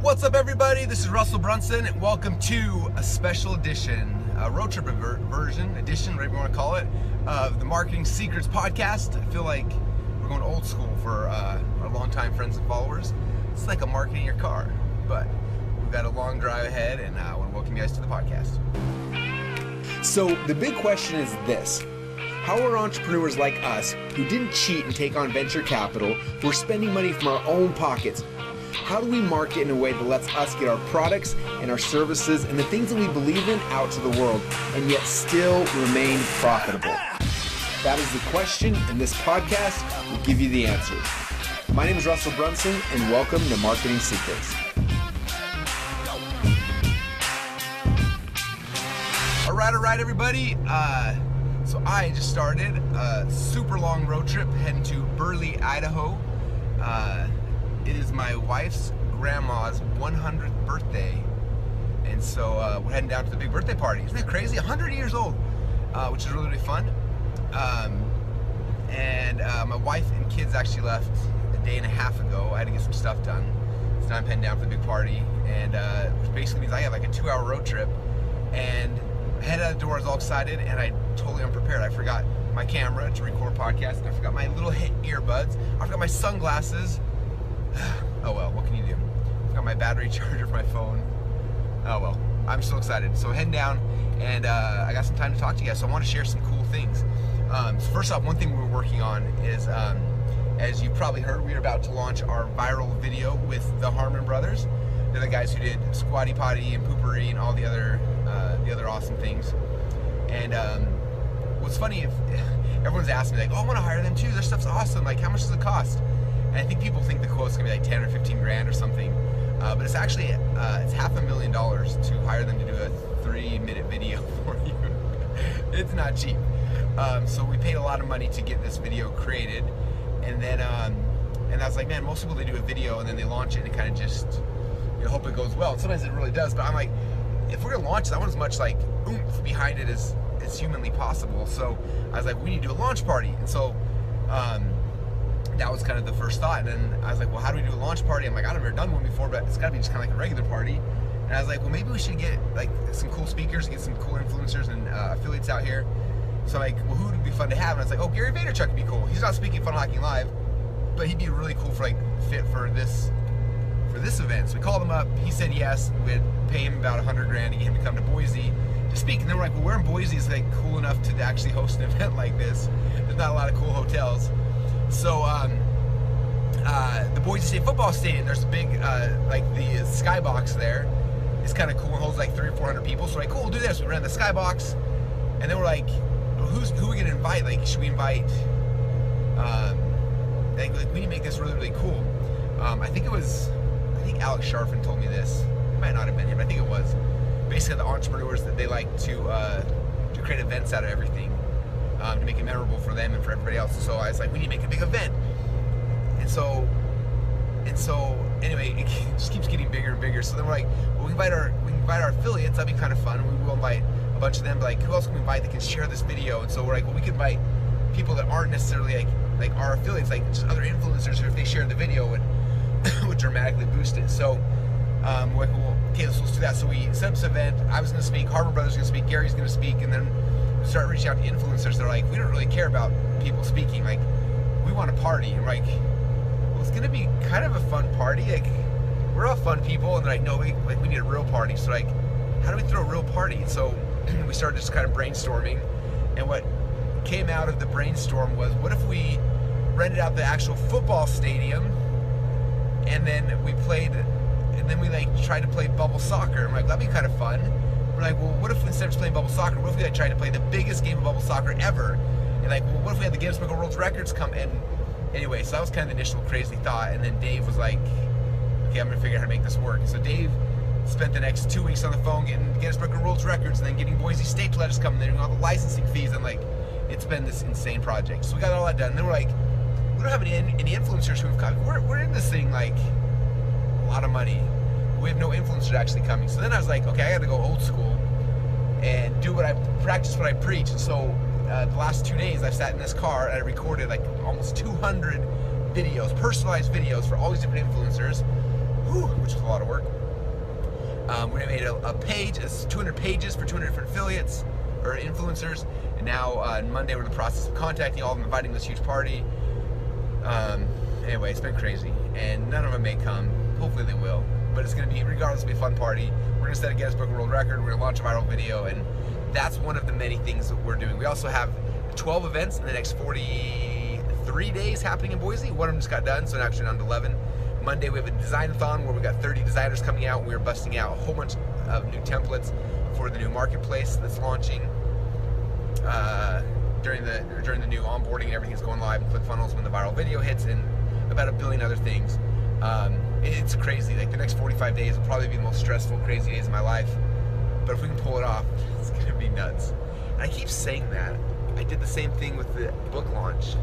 What's up, everybody? This is Russell Brunson. Welcome to a special edition, a road trip edition, whatever you want to call it, of the Marketing Secrets podcast. I feel like we're going old school for our longtime friends and followers. It's like a marketing your car, but we've got a long drive ahead, and I want to welcome you guys to the podcast. So the big question is this: how are entrepreneurs like us, who didn't cheat and take on venture capital, who are spending money from our own pockets, how do we market in a way that lets us get our products and our services and the things that we believe in out to the world and yet still remain profitable? That is the question, and this podcast will give you the answers. My name is Russell Brunson, and welcome to Marketing Secrets. All right, everybody. So I just started a super long road trip heading to Burley, Idaho. It is my wife's grandma's 100th birthday, and so we're heading down to the big birthday party. Isn't that crazy? 100 years old, which is really, really fun. And my wife and kids actually left a day and a half ago. I had to get some stuff done, so now I'm heading down for the big party, and which basically means I have like a 2-hour road trip. And I headed out the door, I was all excited, and I totally unprepared. I forgot my camera to record podcasts, and I forgot my little earbuds. I forgot my sunglasses. Oh well, what can you do? I've got my battery charger for my phone. Oh well, I'm so excited. So heading down, and I got some time to talk to you guys, so I want to share some cool things. So first off, one thing we're working on is, as you probably heard, we're about to launch our viral video with the Harmon Brothers. They're the guys who did Squatty Potty and Poopery and all the other awesome things. And what's funny, if everyone's asking me like, oh, I want to hire them too, their stuff's awesome, like how much does it cost? And I think people think the quote's gonna be like 10 or 15 grand or something, but it's actually it's $500,000 to hire them to do a 3-minute video for you. It's not cheap. So we paid a lot of money to get this video created, and then and I was like, man, most people, they do a video and then they launch it and kind of just, you know, hope it goes well. And sometimes it really does, but I'm like, if we're gonna launch it, I want as much like oomph behind it as humanly possible. So I was like, we need to do a launch party. And so that was kind of the first thought. And then I was like, well, how do we do a launch party? I'm like, I've never done one before, but it's gotta be just kind of like a regular party. And I was like, well, maybe we should get like some cool speakers and get some cool influencers and affiliates out here. So I'm like, well, who would be fun to have? And I was like, oh, Gary Vaynerchuk would be cool. He's not speaking Funnel Hacking Live, but he'd be really cool for like fit for this event. So we called him up. He said yes. We'd pay him about $100 grand to get him to come to Boise to speak. And then we're like, well, where in Boise is like cool enough to actually host an event like this? There's not a lot of cool hotels. So the Boise State football stadium, there's a big like the skybox there. It's kind of cool. It holds like 300 or 400 people. So we're like, cool, we'll do this. We ran the skybox, and then we're like, well, who are we gonna invite? Like, should we invite? Like we need to make this really, really cool. I think Alex Sharfin told me this. It might not have been him. I think it was. Basically, the entrepreneurs that they like to create events out of everything, to make it memorable for them and for everybody else. So I was like, we need to make a big event. And so anyway, it just keeps getting bigger and bigger. So then we're like, well, we can invite our affiliates. That'd be kind of fun. We will invite a bunch of them. But like, who else can we invite that can share this video? And so we're like, well, we could invite people that aren't necessarily like our affiliates, like just other influencers who, if they share the video, would dramatically boost it. So we're like, well, okay, let's do that. So we set up this event. I was going to speak, Harmon Brothers was going to speak, Gary's going to speak, and then we start reaching out to influencers. They're like, we don't really care about people speaking. Like, we want a party. And we're like, well, it's going to be kind of a fun party. Like, we're all fun people. And they're like, no, we need a real party. So like, how do we throw a real party? And so we started just kind of brainstorming. And what came out of the brainstorm was, what if we rented out the actual football stadium, and then we like tried to play bubble soccer. I'm like, that'd be kind of fun. We're like, well, what if instead of just playing bubble soccer, what if we like tried to play the biggest game of bubble soccer ever? And like, well, what if we had the Guinness Book of World Records come in? Anyway, so that was kind of the initial crazy thought. And then Dave was like, okay, I'm gonna figure out how to make this work. And so Dave spent the next 2 weeks on the phone getting Guinness Book of World Records, and then getting Boise State to let us come in there, and all the licensing fees, and like, it's been this insane project. So we got all that done. And then we're like, we don't have any influencers who have come. We're in this thing like a lot of money. We have no influencers actually coming. So then I was like, okay, I got to go old school and practice what I preach. And so the last 2 days I've sat in this car and I recorded like almost 200 videos, personalized videos for all these different influencers. which was a lot of work. We made a page, it's 200 pages for 200 different affiliates or influencers, and now on Monday we're in the process of contacting all of them, inviting this huge party. Anyway, it's been crazy, and none of them may come. Hopefully they will, but it's going to be, regardless, it'll be a fun party. We're going to set a Guinness Book of World Record. We're going to launch a viral video, and that's one of the many things that we're doing. We also have 12 events in the next 43 days happening in Boise. One of them just got done, so now actually on to 11. Monday we have a design-a-thon where we've got 30 designers coming out. We're busting out a whole bunch of new templates for the new marketplace that's launching during the new onboarding, and everything's going live in Clickfunnels when the viral video hits, and about a billion other things. It's crazy. Like, the next 45 days will probably be the most stressful, crazy days of my life. But if we can pull it off, it's gonna be nuts. And I keep saying that. I did the same thing with the book launch.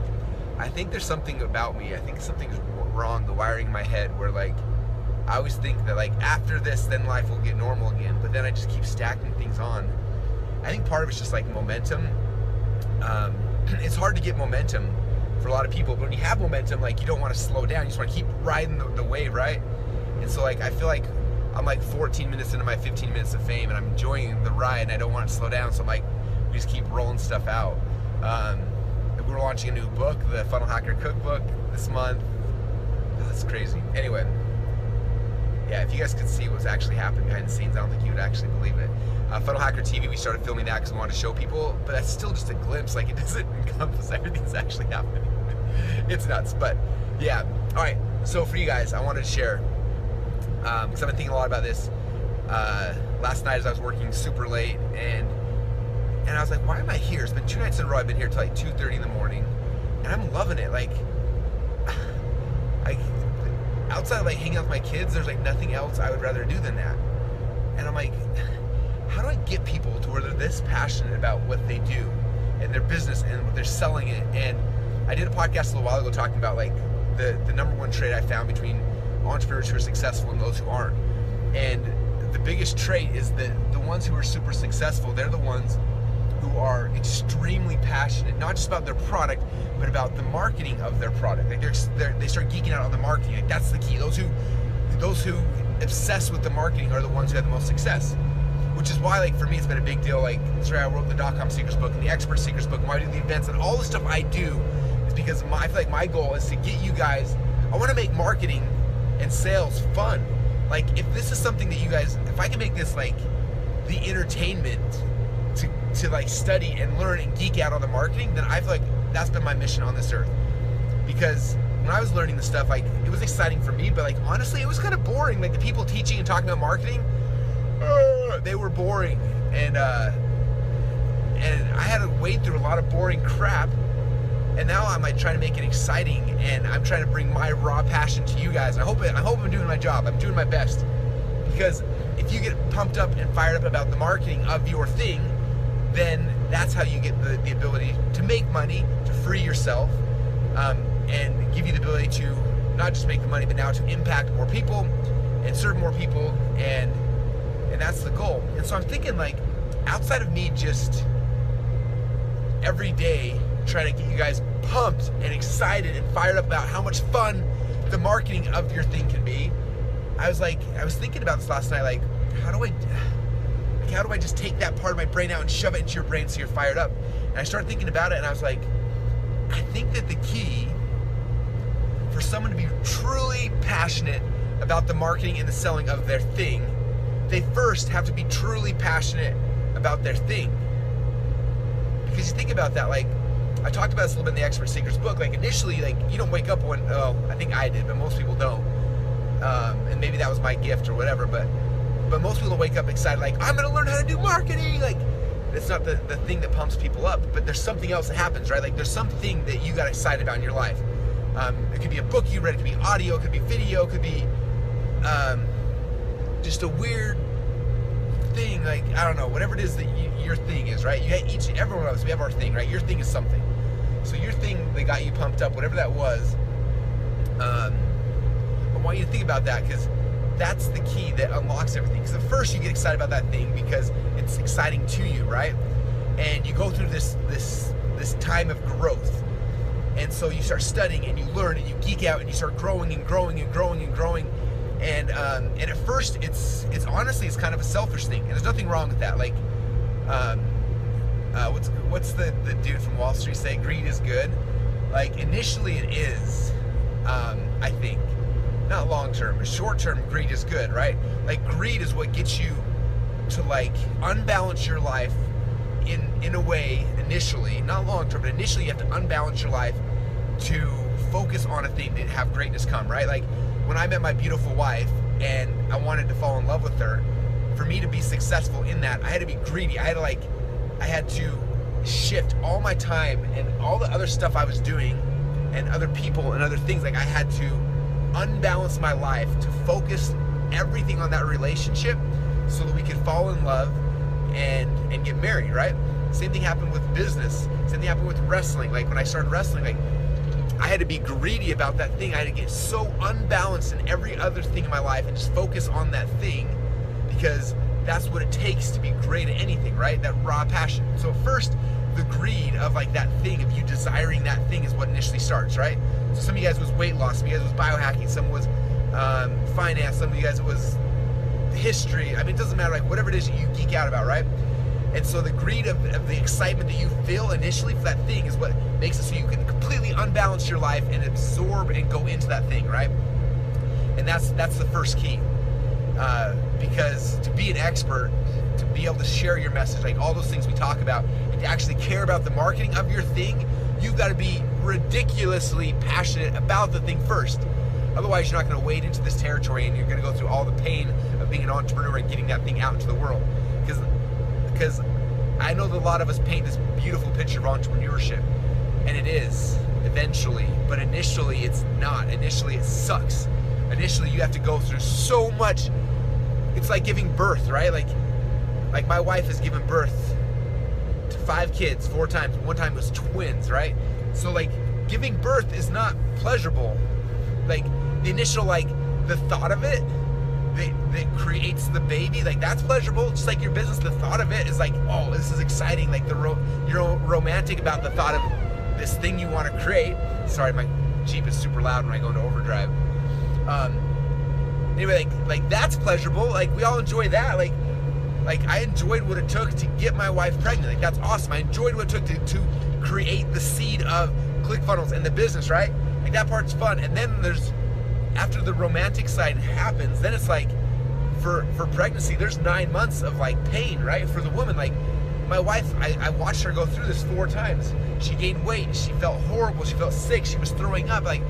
I think there's something about me. I think something's wrong, the wiring in my head, where like I always think that like after this then life will get normal again, but then I just keep stacking things on. I think part of it's just like momentum. It's hard to get momentum for a lot of people, but when you have momentum, like, you don't want to slow down, you just want to keep riding the wave, right? And so like I feel like I'm like 14 minutes into my 15 minutes of fame, and I'm enjoying the ride, and I don't want to slow down, so I'm like, we just keep rolling stuff out. We're launching a new book, the Funnel Hacker Cookbook, this month. That's crazy. Anyway, yeah, if you guys could see what's actually happening behind the scenes, I don't think you would actually believe it. Funnel Hacker TV, we started filming that because we wanted to show people, but that's still just a glimpse. Like, it doesn't encompass everything that's actually happening. It's nuts, but yeah. All right, so for you guys, I wanted to share, because I've been thinking a lot about this. Last night as I was working super late, and I was like, why am I here? It's been 2 nights in a row. I've been here till like 2:30 in the morning, and I'm loving it. Like, outside of like hanging out with my kids, there's like nothing else I would rather do than that. And I'm like, how do I get people to where they're this passionate about what they do and their business and what they're selling it? And I did a podcast a little while ago talking about like the number one trait I found between entrepreneurs who are successful and those who aren't. And the biggest trait is that the ones who are super successful, they're the ones who are extremely passionate, not just about their product, but about the marketing of their product. Like, they start geeking out on the marketing. Like, that's the key. Those who obsess with the marketing are the ones who have the most success. Which is why, like, for me, it's been a big deal. Like, that's why I wrote the .com Secrets book and the Expert Secrets book, and why I do the events, and all the stuff I do is because I feel like my goal is to get you guys. I want to make marketing and sales fun. Like, if this is something that you guys, if I can make this like the entertainment to like study and learn and geek out on the marketing, then I feel like that's been my mission on this earth. Because when I was learning the stuff, like, it was exciting for me, but like, honestly, it was kind of boring. Like, the people teaching and talking about marketing, they were boring, and I had to wade through a lot of boring crap. And now I'm like trying to make it exciting, and I'm trying to bring my raw passion to you guys. I hope I'm doing my job. I'm doing my best, because if you get pumped up and fired up about the marketing of your thing, then that's how you get the ability to make money, to free yourself, and give you the ability to not just make the money, but now to impact more people and serve more people, and that's the goal. And so I'm thinking, like, outside of me just every day trying to get you guys pumped and excited and fired up about how much fun the marketing of your thing can be, I was thinking about this last night, like, how do I just take that part of my brain out and shove it into your brain so you're fired up? And I started thinking about it, and I was like, I think that the key for someone to be truly passionate about the marketing and the selling of their thing, they first have to be truly passionate about their thing. Because you think about that, like, I talked about this a little bit in the Expert Secrets book. Like, initially, like, you don't wake up I think I did, but most people don't. And maybe that was my gift or whatever, but most people don't wake up excited, like, I'm gonna learn how to do marketing. Like, it's not the thing that pumps people up, but there's something else that happens, right? Like, there's something that you got excited about in your life. It could be a book you read, it could be audio, it could be video, it could be just a weird thing, like, I don't know, whatever it is that your thing is, right? Every one of us, we have our thing, right? Your thing is something. So your thing that got you pumped up, whatever that was, I want you to think about that, because that's the key that unlocks everything. Because at first you get excited about that thing because it's exciting to you, right? And you go through this time of growth, and so you start studying and you learn and you geek out and you start growing and growing and growing and growing, And at first, it's honestly, it's kind of a selfish thing, and there's nothing wrong with that. Like, what's the dude from Wall Street say? Greed is good. Like, initially it is, I think, not long term, but short term, greed is good, right? Like, greed is what gets you to like unbalance your life in a way initially, not long term, but initially you have to unbalance your life to focus on a thing to have greatness come, right? Like, when I met my beautiful wife and I wanted to fall in love with her, for me to be successful in that, I had to be greedy. I had to shift all my time and all the other stuff I was doing and other people and other things. Like, I had to unbalance my life to focus everything on that relationship so that we could fall in love and get married, right? Same thing happened with business. Same thing happened with wrestling. Like, when I started wrestling, like, I had to be greedy about that thing. I had to get so unbalanced in every other thing in my life and just focus on that thing, because that's what it takes to be great at anything, right? That raw passion. So first, the greed of like that thing, of you desiring that thing, is what initially starts, right? So some of you guys was weight loss, some of you guys was biohacking, some was finance, some of you guys it was history. I mean, it doesn't matter, like whatever it is you geek out about, right? And so the greed of the excitement that you feel initially for that thing is what makes it so you can completely unbalance your life and absorb and go into that thing, right? And that's the first key. Because to be an expert, to be able to share your message, like all those things we talk about, and to actually care about the marketing of your thing, you've got to be ridiculously passionate about the thing first. Otherwise, you're not going to wade into this territory and you're going to go through all the pain of being an entrepreneur and getting that thing out into the world. Because I know that a lot of us paint this beautiful picture of entrepreneurship, and it is eventually, but initially it's not. Initially it sucks. Initially you have to go through so much. It's like giving birth, right? Like my wife has given birth to 5 kids 4 times. One time it was twins, right? So like giving birth is not pleasurable. Like the initial, like the thought of it that creates the baby, like that's pleasurable. Just like your business, the thought of it is like, oh, this is exciting. Like you're romantic about the thought of this thing you want to create. Sorry, my Jeep is super loud when I go into overdrive. Anyway, like that's pleasurable. Like we all enjoy that. Like I enjoyed what it took to get my wife pregnant. Like that's awesome. I enjoyed what it took to create the seed of Clickfunnels and the business, right? Like that part's fun. And then after the romantic side happens, then it's like for pregnancy, there's 9 months of like pain, right? For the woman, like my wife, I watched her go through this 4 times. She gained weight. She felt horrible. She felt sick. She was throwing up. Like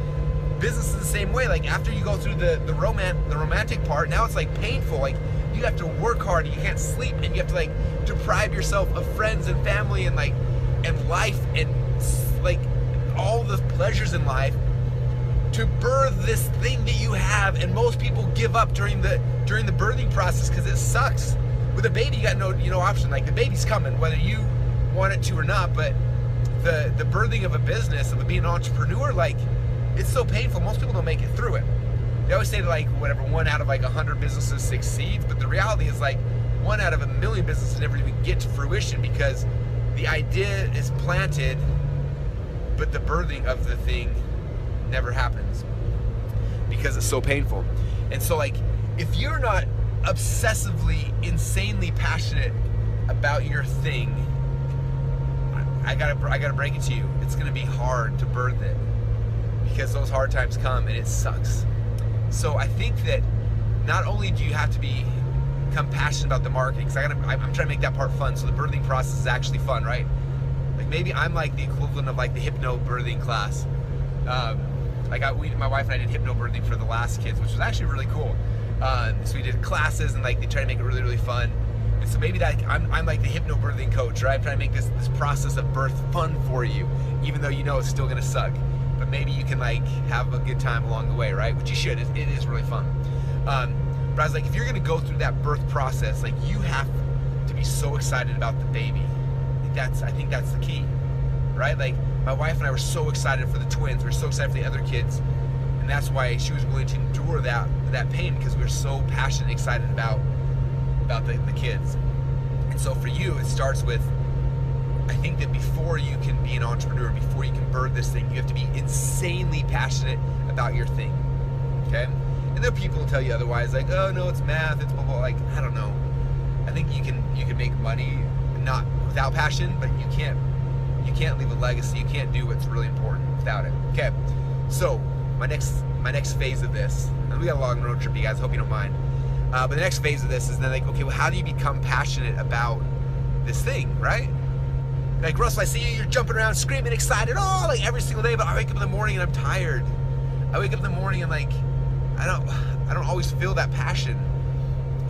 business is the same way. Like after you go through the romantic part, now it's like painful. Like you have to work hard. You can't sleep, and you have to like deprive yourself of friends and family and like and life and like all the pleasures in life to birth this thing that you have. And most people give up during the birthing process because it sucks. With a baby, you got no option. Like the baby's coming whether you want it to or not. But the birthing of a business, of being an entrepreneur, like it's so painful. Most people don't make it through it. They always say that like whatever, 1 out of like 100 businesses succeeds, but the reality is like 1 out of 1,000,000 businesses never even get to fruition because the idea is planted, but the birthing of the thing never happens because it's so painful. And so like if you're not obsessively, insanely passionate about your thing, I gotta break it to you, it's gonna be hard to birth it because those hard times come and it sucks. So I think that not only do you have to become passionate about the marketing, because I'm trying to make that part fun, so the birthing process is actually fun, right? Like maybe I'm like the equivalent of like the hypno birthing class. My wife and I did hypno birthing for the last kids, which was actually really cool. So we did classes and like they try to make it really, really fun. And so maybe that I'm like the hypno birthing coach, right? I'm trying to make this process of birth fun for you, even though you know it's still gonna suck. But maybe you can like have a good time along the way, right? Which you should. It is really fun. But I was like, if you're gonna go through that birth process, like you have to be so excited about the baby. I think that's the key, right? Like my wife and I were so excited for the twins. We were so excited for the other kids, and that's why she was willing to endure that pain, because we were so passionate, and excited about the kids. And so for you, it starts with, I think that before you can be an entrepreneur, before you can birth this thing, you have to be insanely passionate about your thing, okay? And there are people who tell you otherwise, like, oh no, it's math, it's blah blah. Like, I don't know. I think you can make money not without passion, but you can't leave a legacy. You can't do what's really important without it. Okay, so my next phase of this, and we got a long road trip, you guys. Hope you don't mind. But the next phase of this is then like, okay, well, how do you become passionate about this thing, right? Like, Russell, I see you're jumping around, screaming, excited, oh, like every single day. But I wake up in the morning and I'm tired. I wake up in the morning and like, I don't always feel that passion.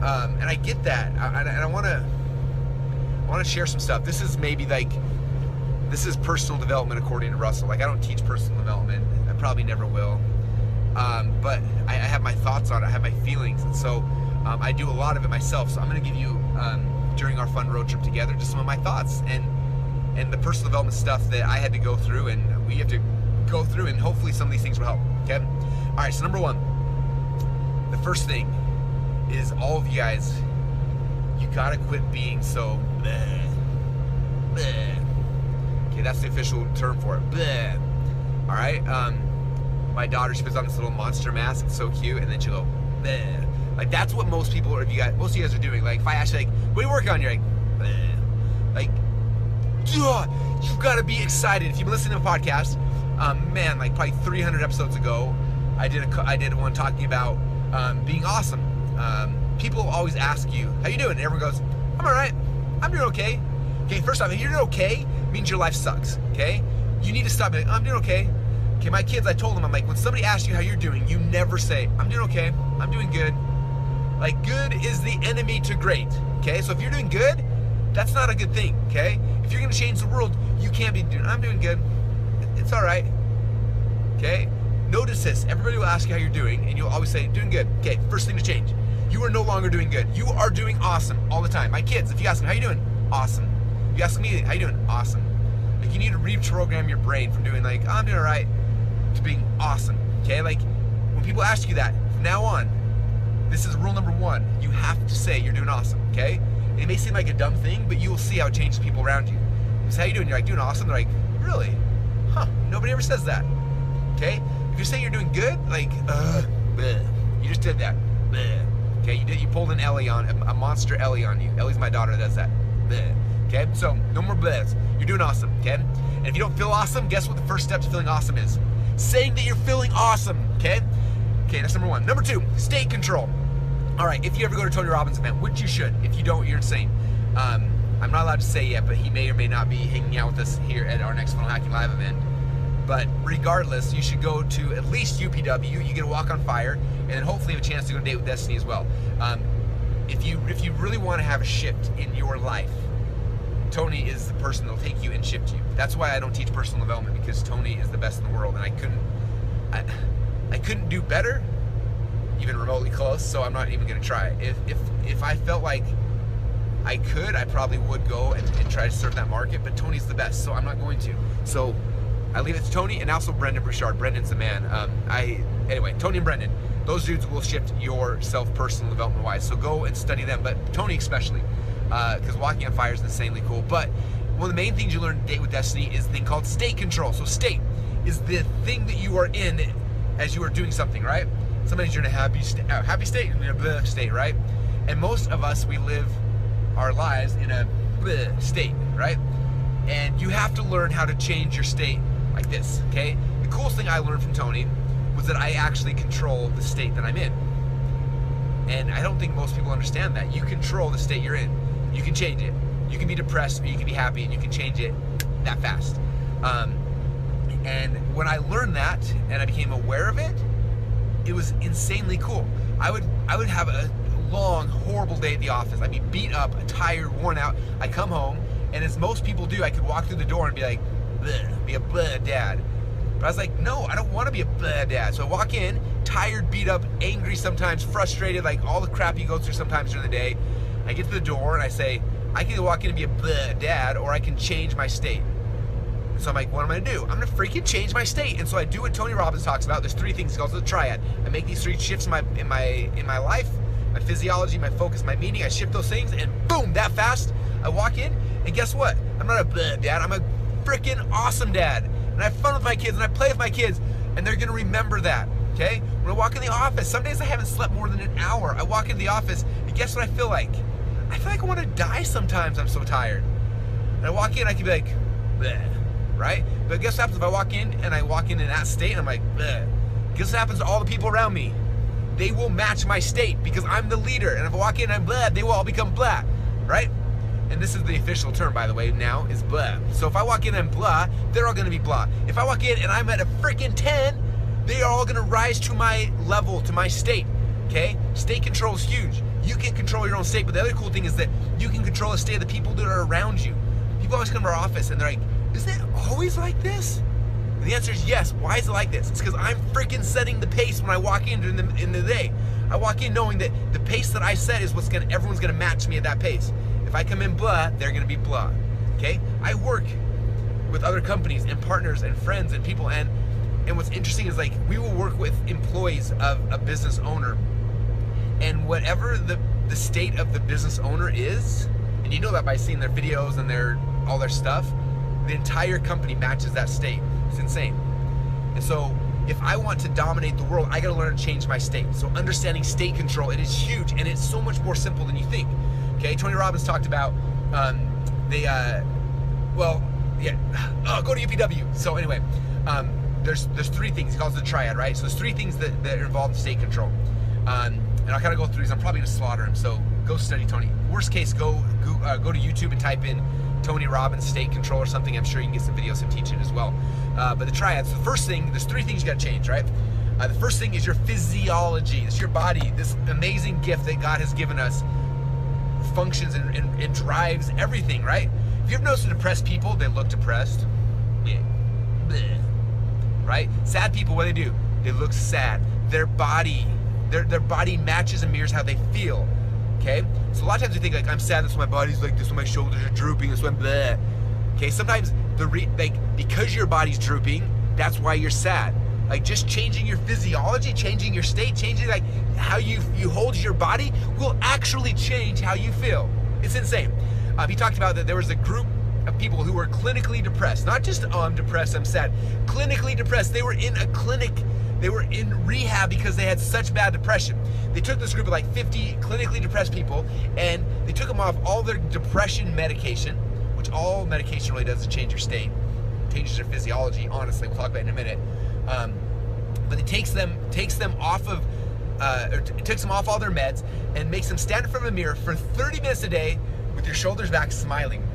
And I get that. I want to share some stuff. This is maybe like, this is personal development according to Russell. Like, I don't teach personal development. I probably never will. But I have my thoughts on it. I have my feelings, and so I do a lot of it myself. So I'm going to give you during our fun road trip together just some of my thoughts and the personal development stuff that I had to go through and we have to go through, and hopefully some of these things will help. Okay. All right. So number one, the first thing is all of you guys, you gotta quit being so bleh, bleh. Okay, that's the official term for it. Bleh. All right. My daughter, she puts on this little monster mask. It's so cute, and then she'll go bleh. Like, that's what most people, or most of you guys are doing. Like, if I ask you, like, what are you working on? You're like, bleh. Like, you've got to be excited. If you've been listening to a podcast, man, like probably 300 episodes ago, I did one talking about being awesome. People always ask you, how you doing? And everyone goes, I'm all right. I'm doing okay. Okay, first off, if you're doing okay, means your life sucks, okay? You need to stop being like, I'm doing okay. Okay, my kids, I told them, I'm like, when somebody asks you how you're doing, you never say, I'm doing okay, I'm doing good. Like, good is the enemy to great, okay? So if you're doing good, that's not a good thing, okay? If you're gonna change the world, you can't be doing, I'm doing good. It's all right, okay? Notice this, everybody will ask you how you're doing, and you'll always say, doing good. Okay, first thing to change. You are no longer doing good. You are doing awesome all the time. My kids, if you ask them, how you doing? Awesome. If you ask me, how you doing? Awesome. Like, you need to reprogram your brain from doing like, oh, I'm doing all right, to being awesome, okay? Like, when people ask you that, from now on, this is rule number one. You have to say you're doing awesome, okay? It may seem like a dumb thing, but you will see how it changes people around you. You say, how you doing? You're like, doing awesome. They're like, really? Huh, nobody ever says that, okay? If you're saying you're doing good, like, bleh. You just did that, bleh. Okay, you pulled an Ellie on, a monster Ellie on you. Ellie's my daughter that does that, bleh. Okay, so no more blehs. You're doing awesome, okay? And if you don't feel awesome, guess what the first step to feeling awesome is? Saying that you're feeling awesome, okay? Okay, that's number one. Number two, state control. All right, if you ever go to Tony Robbins' event, which you should. If you don't, you're insane. I'm not allowed to say yet, but he may or may not be hanging out with us here at our next Funnel Hacking Live event. But regardless, you should go to at least UPW. You get to walk on fire, and then hopefully have a chance to go to Date with Destiny as well. If you really want to have a shift in your life, Tony is the person that'll take you and shift you. That's why I don't teach personal development, because Tony is the best in the world, and I couldn't do better, even remotely close. So I'm not even going to try. If I felt like I could, I probably would go and try to serve that market. But Tony's the best, so I'm not going to. So I leave it to Tony, and also Brendan Bouchard. Brendan's the man. Anyway, Tony and Brendan, those dudes will shift your personal development wise. So go and study them, but Tony especially, because walking on fire is insanely cool. But one of the main things you learn in Date with Destiny is a thing called state control. So state is the thing that you are in as you are doing something, right? Sometimes you're in a happy state, and in a bleh state, right? And most of us, we live our lives in a bleh state, right? And you have to learn how to change your state like this, okay? The coolest thing I learned from Tony was that I actually control the state that I'm in. And I don't think most people understand that. You control the state you're in. You can change it. You can be depressed, or you can be happy, and you can change it that fast. And when I learned that, and I became aware of it, it was insanely cool. I would have a long, horrible day at the office. I'd be beat up, tired, worn out. I come home, and as most people do, I could walk through the door and be like, bleh, be a bleh dad. But I was like, no, I don't want to be a bleh dad. So I walk in, tired, beat up, angry sometimes, frustrated, like all the crap you go through sometimes during the day. I get to the door and I say, I can either walk in and be a bleh dad, or I can change my state. So I'm like, what am I gonna do? I'm gonna freaking change my state. And so I do what Tony Robbins talks about. There's three things. He calls it the triad. I make these three shifts in my life, my physiology, my focus, my meaning. I shift those things, and boom, that fast, I walk in, and guess what? I'm not a bleh dad. I'm a freaking awesome dad. And I have fun with my kids, and I play with my kids, and they're gonna remember that. okay? When I walk in the office, some days I haven't slept more than an hour. I walk into the office, and guess what I feel like? I feel like I want to die sometimes. I'm so tired. And I walk in, I can be like, bleh, right? But guess what happens if I walk in and I walk in that state and I'm like, bleh. Guess what happens to all the people around me? They will match my state because I'm the leader. And if I walk in and I'm blah, they will all become blah, right? And this is the official term, by the way, now, is blah. So if I walk in and I'm blah, they're all gonna be blah. If I walk in and I'm at a freaking 10, they are all gonna rise to my level, to my state, okay? State control is huge. You can control your own state, but the other cool thing is that you can control the state of the people that are around you. People always come to our office and they're like, is it always like this? And the answer is yes. Why is it like this? It's because I'm freaking setting the pace when I walk in the day. I walk in knowing that the pace that I set is everyone's gonna match me at that pace. If I come in blah, they're gonna be blah, okay? I work with other companies and partners and friends and people, and what's interesting is like we will work with employees of a business owner, and whatever the state of the business owner is, and you know that by seeing their videos and all their stuff, the entire company matches that state. It's insane. And so if I want to dominate the world, I gotta learn to change my state. So understanding state control, it is huge, and it's so much more simple than you think. Okay, Tony Robbins talked about go to UPW. So anyway, there's three things. He calls it the triad, right? So there's three things that are involved in state control. And I'll kind of go through these. I'm probably gonna slaughter him. So go study Tony. Worst case, go to YouTube and type in Tony Robbins state control or something. I'm sure you can get some videos of him teaching as well. But the triad. So the first thing, there's three things you gotta change, right? The first thing is your physiology. It's your body. This amazing gift that God has given us functions and drives everything, right? If you've noticed depressed people, they look depressed. Yeah. Bleh. Right? Sad people, what do? They look sad. Their body matches and mirrors how they feel. Okay? So a lot of times we think like, I'm sad, that's why my body's like this, my shoulders are drooping, that's why I'm bleh. Okay, sometimes because your body's drooping, that's why you're sad. Like just changing your physiology, changing your state, changing like how you hold your body will actually change how you feel. It's insane. He talked about that there was a group of people who were clinically depressed. Not just, oh, I'm depressed, I'm sad. Clinically depressed. They were in a clinic. They were in rehab because they had such bad depression. They took this group of like 50 clinically depressed people and they took them off all their depression medication, which all medication really does is change your state, changes your physiology, honestly. We'll talk about it in a minute. But it takes them off of, it takes them off all their meds and makes them stand in front of a mirror for 30 minutes a day with your shoulders back smiling.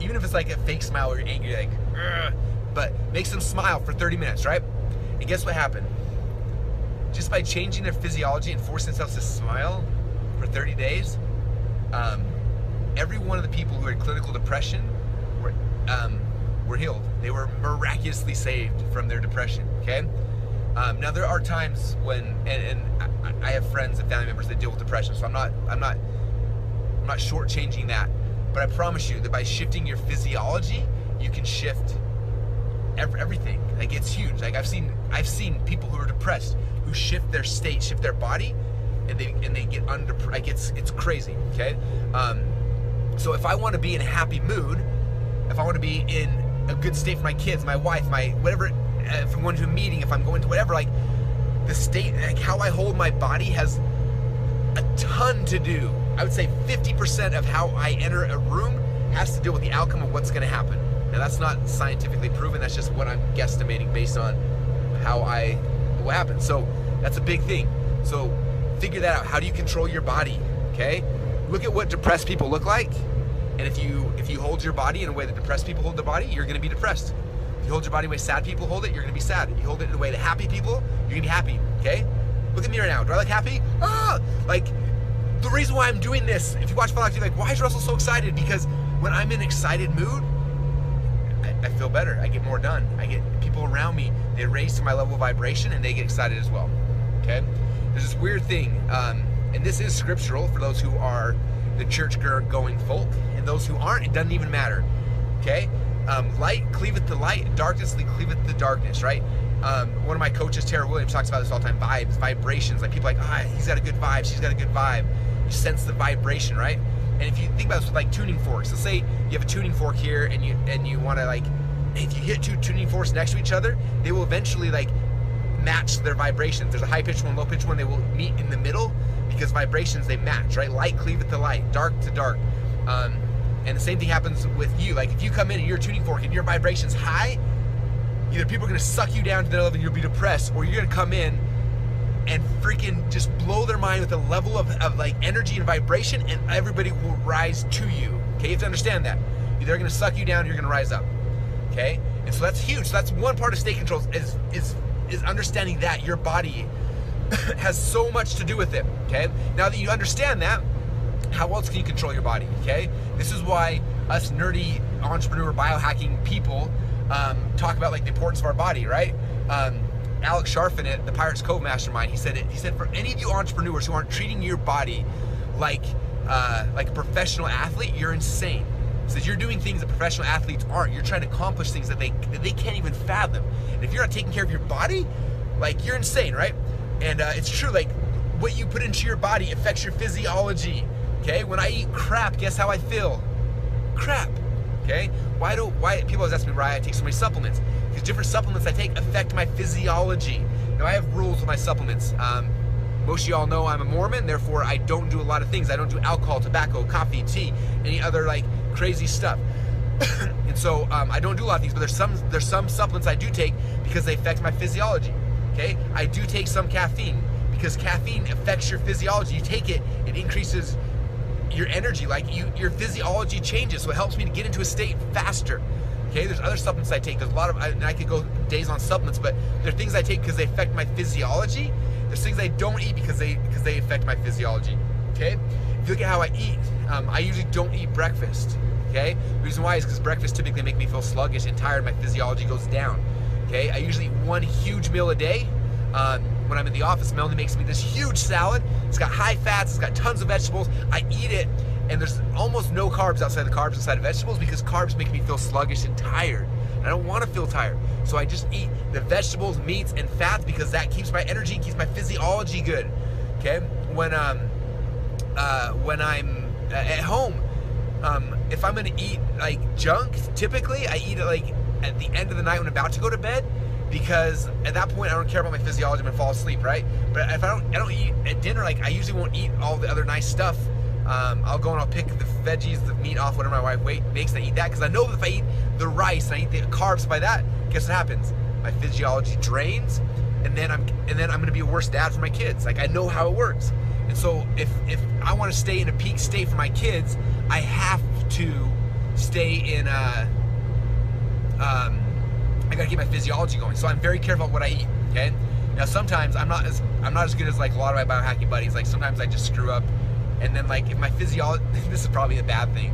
Even if it's like a fake smile or you're angry, like, ugh, but makes them smile for 30 minutes, right? And guess what happened? Just by changing their physiology and forcing themselves to smile for 30 days, every one of the people who had clinical depression were healed. They were miraculously saved from their depression, okay? Now there are times when, and I have friends and family members that deal with depression, so I'm not shortchanging that, but I promise you that by shifting your physiology, you can shift everything. Like it's huge. Like I've seen people who are depressed who shift their state, shift their body, and they get under. Like it's crazy. Okay. So if I want to be in a happy mood, if I want to be in a good state for my kids, my wife, my whatever, if I'm going to a meeting, if I'm going to whatever, like the state, like how I hold my body has a ton to do. I would say 50% of how I enter a room has to deal with the outcome of what's going to happen. Now that's not scientifically proven. That's just what I'm guesstimating based on what happens. So that's a big thing. So figure that out. How do you control your body? Okay. Look at what depressed people look like. And if you hold your body in a way that depressed people hold their body, you're going to be depressed. If you hold your body in the way sad people hold it, you're going to be sad. If you hold it in the way that happy people, you're going to be happy. Okay. Look at me right now. Do I look happy? Like the reason why I'm doing this, if you watch Vlogs, you're like, why is Russell so excited? Because when I'm in an excited mood, I feel better. I get more done. I get people around me, they raise to my level of vibration and they get excited as well. Okay? There's this weird thing, and this is scriptural for those who are the church going folk, and those who aren't, it doesn't even matter. Okay? Light cleaveth the light, darkness cleaveth the darkness, right? One of my coaches, Tara Williams, talks about this all the time, vibes, vibrations. Like people are like, he's got a good vibe, she's got a good vibe. You sense the vibration, right? And if you think about this with like tuning forks, let's say you have a tuning fork here and you want to like, if you hit two tuning forks next to each other, they will eventually like match their vibrations. There's a high-pitched one, low-pitched one. They will meet in the middle because vibrations, they match, right? Light cleaveth to light, dark to dark. And the same thing happens with you. Like if you come in and you're a tuning fork and your vibration's high, either people are gonna suck you down to their level and you'll be depressed, or you're gonna come in and freaking just blow their mind with a level of like energy and vibration, and everybody will rise to you. Okay, you have to understand that. Either they're gonna suck you down or you're gonna rise up. Okay? And so that's huge. So that's one part of state control is understanding that your body has so much to do with it. Okay? Now that you understand that, how else can you control your body? Okay? This is why us nerdy entrepreneur biohacking people talk about like the importance of our body, right? Alex Sharfin, the Pirates Cove Mastermind, he said for any of you entrepreneurs who aren't treating your body like a professional athlete, you're insane. He says you're doing things that professional athletes aren't. You're trying to accomplish things that they can't even fathom. And if you're not taking care of your body, like you're insane, right? And it's true, like what you put into your body affects your physiology. Okay, when I eat crap, guess how I feel? Crap. Okay, why people always ask me why I take so many supplements? Because different supplements I take affect my physiology. Now I have rules with my supplements. Most of y'all know I'm a Mormon, therefore I don't do a lot of things. I don't do alcohol, tobacco, coffee, tea, any other like crazy stuff. And so I don't do a lot of things, but there's some supplements I do take because they affect my physiology. Okay, I do take some caffeine because caffeine affects your physiology. You take it, it increases your energy, like your physiology changes, so it helps me to get into a state faster. Okay, there's other supplements I take. There's a lot of, I could go days on supplements, but there are things I take because they affect my physiology. There's things I don't eat because they affect my physiology. Okay, if you look at how I eat, I usually don't eat breakfast. Okay, the reason why is because breakfast typically make me feel sluggish and tired. My physiology goes down. Okay, I usually eat one huge meal a day. When I'm in the office, Melanie makes me this huge salad. It's got high fats, it's got tons of vegetables. I eat it, and there's almost no carbs outside the carbs inside of vegetables because carbs make me feel sluggish and tired. I don't want to feel tired. So I just eat the vegetables, meats, and fats because that keeps my energy, keeps my physiology good. Okay? When I'm at home, if I'm gonna eat like junk, typically I eat it like at the end of the night when I'm about to go to bed, because at that point I don't care about my physiology. I'm gonna fall asleep, right? But if I don't eat at dinner, like I usually won't eat all the other nice stuff. I'll go and I'll pick the veggies, the meat off whatever my wife makes, and I eat that because I know that if I eat the rice and I eat the carbs by that, guess what happens? My physiology drains, and then I'm gonna be a worse dad for my kids. Like I know how it works. And so if I want to stay in a peak state for my kids, I have to stay in I gotta keep my physiology going. So I'm very careful about what I eat. Okay. Now sometimes I'm not as good as like a lot of my biohacking buddies. Like sometimes I just screw up, and then like if my physiology, this is probably a bad thing.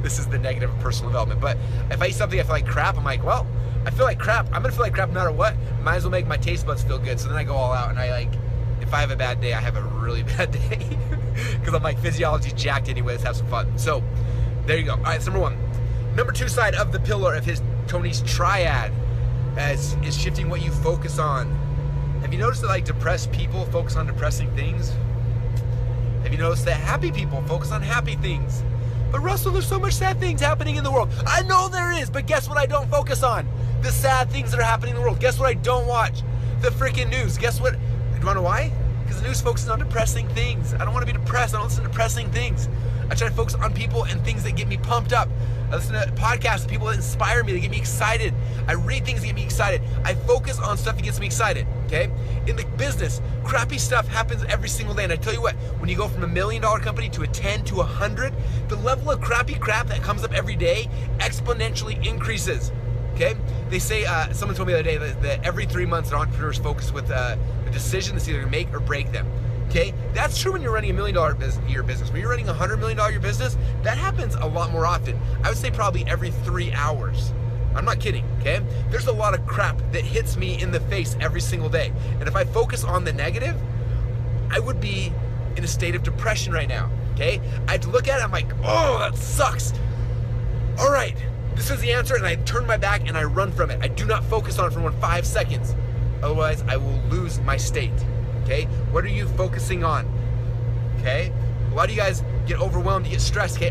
This is the negative of personal development. But if I eat something I feel like crap, I'm like, well, I feel like crap. I'm gonna feel like crap no matter what. Might as well make my taste buds feel good. So then I go all out, and I like, if I have a bad day, I have a really bad day because I'm like physiology jacked anyway. Let's have some fun. So there you go. All right, that's number one. Number two side of the pillar of Tony's triad is shifting what you focus on. Have you noticed that like depressed people focus on depressing things? Have you noticed that happy people focus on happy things? But Russell, there's so much sad things happening in the world. I know there is, but guess what I don't focus on? The sad things that are happening in the world. Guess what I don't watch? The freaking news. Guess what? Do you want to know why? Because the news focuses on depressing things. I don't want to be depressed. I don't listen to depressing things. I try to focus on people and things that get me pumped up. I listen to podcasts, people that inspire me, that get me excited. I read things that get me excited. I focus on stuff that gets me excited, okay? In the business, crappy stuff happens every single day. And I tell you what, when you go from $1 million company to a 10 to 100, the level of crappy crap that comes up every day exponentially increases, okay? They say, someone told me the other day that every 3 months, entrepreneurs focus with a decision that's either gonna make or break them. Okay, that's true when you're running $1 million year business. When you're running $100 million year business, that happens a lot more often. I would say probably every 3 hours. I'm not kidding, okay? There's a lot of crap that hits me in the face every single day. And if I focus on the negative, I would be in a state of depression right now, okay? I'd look at it, I'm like, oh, that sucks. All right, this is the answer, and I turn my back and I run from it. I do not focus on it for more than 5 seconds. Otherwise, I will lose my state. Okay, what are you focusing on? Okay, why do you guys get overwhelmed? You get stressed. Okay,